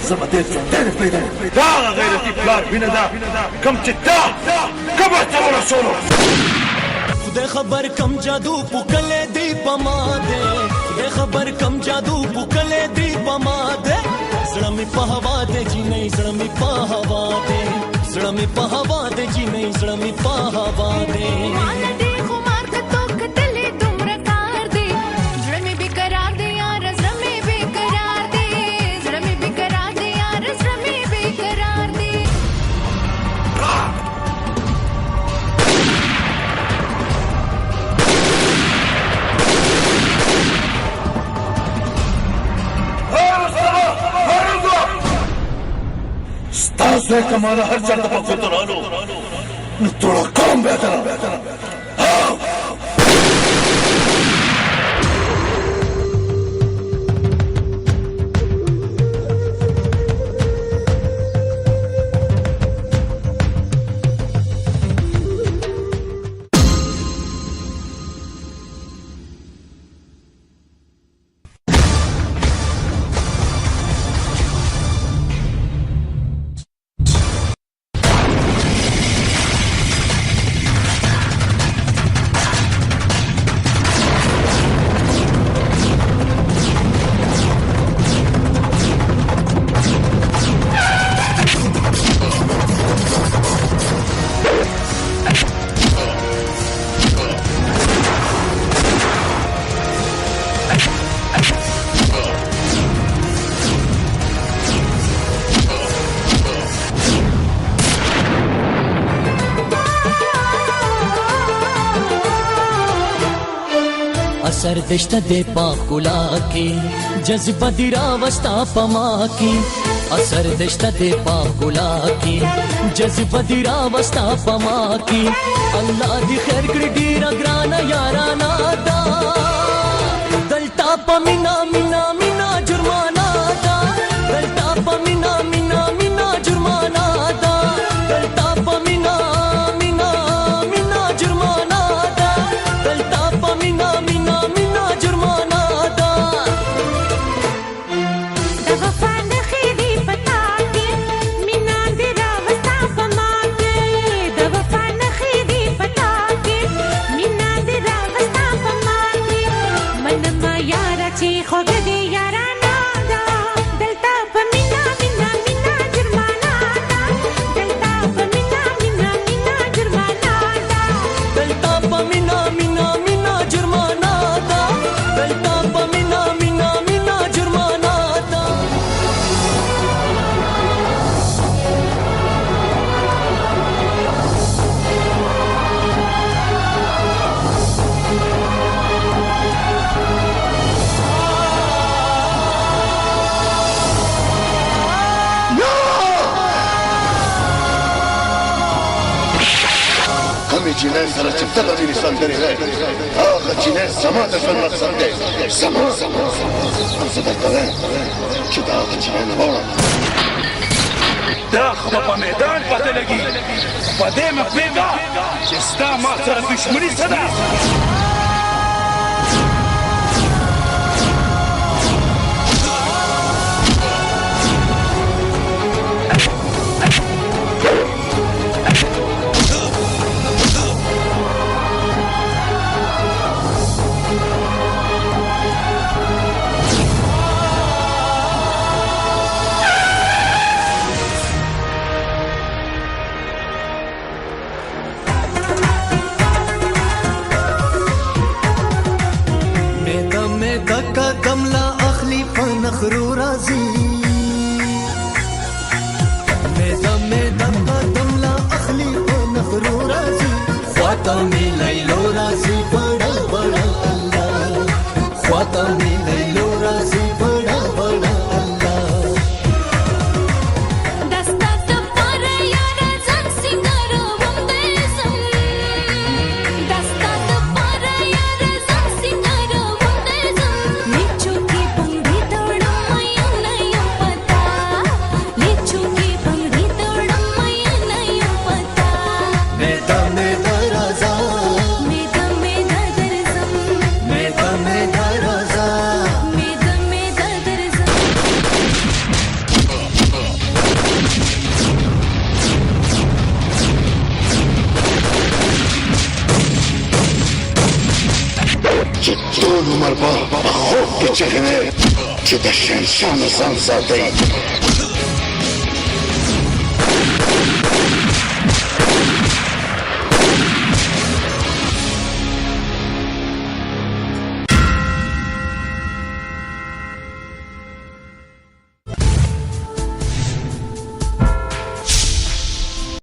L: زبدت تعرف ليدا دا غیرتی پلار وینه دا کم چې دا کبر ته ورسولو
B: خدای خبر کم جادو پوکلې دی پما دے خدای خبر کم جادو پوکلې دی پما دے زړه می په هوا دے جی نه زړه می په هوا دے زړه می په هوا دے جی نه زړه می په هوا دے
L: ستاسو کماله هر چا ته په فطرانو نو ټول قوم به درا
B: असर दश्त दे पाकुला की जज्बा दिरा वस्ता पमा की असर दश्त दे पाकुला की जज्बा दिरा वस्ता पमा की अल्लाह दी खैर कर डीरा ग्राना याराना दा दलता पमिना मिना मिना जुर्माना दा दलता पमिना मिना मिना जुर्माना दा दलता पमिना मिना मिना जुर्माना दा दलता पमिना मिना मिना जुर्माना दा
N: दवफा नखीरी पता के मिना दिरा वस्ता पमा के दवफा नखीरी पता के मिना दिरा वस्ता पमा के मन मा यारा ची खोगदे यारा नादा दलता पमिना मिना मिना जुर्माना दा दलता पमिना मिना मिना जुर्माना दा
B: दलता पमिना मिना मिना जुर्माना दा दलता पमिना मिना मिना जुर्माना दा
L: همې جنان سره چې ته غوښتنې سندرې وایې هغه جنان زما د ژوند مقصد دی زما زه درته وایم چې دا هغه جنان غواړم دا خو به په میدان پته لګي په دې مه پوهېږه چې ستا ما سره دښمني څه ده
B: قدم لا اخلي فنخرو رازي ميدا قدم لا اخلي فنخرو رازي خواطمي ليلو رازي بڑا بڑا الله خواطمي ليلو رازي بڑا بڑا الله
N: दस्ता तपरे यार जन सिंगारो वंदे सम दस्ता तपरे यार जन सिंगारो वंदे सम लिचू की पंगी तोड़ा मैया नहीं पता लिचू की पंगी तोड़ा मैया नहीं पता
B: मेदा राजा
L: مربع خوب کې چغنه چې د شهنشاه نظام ساتي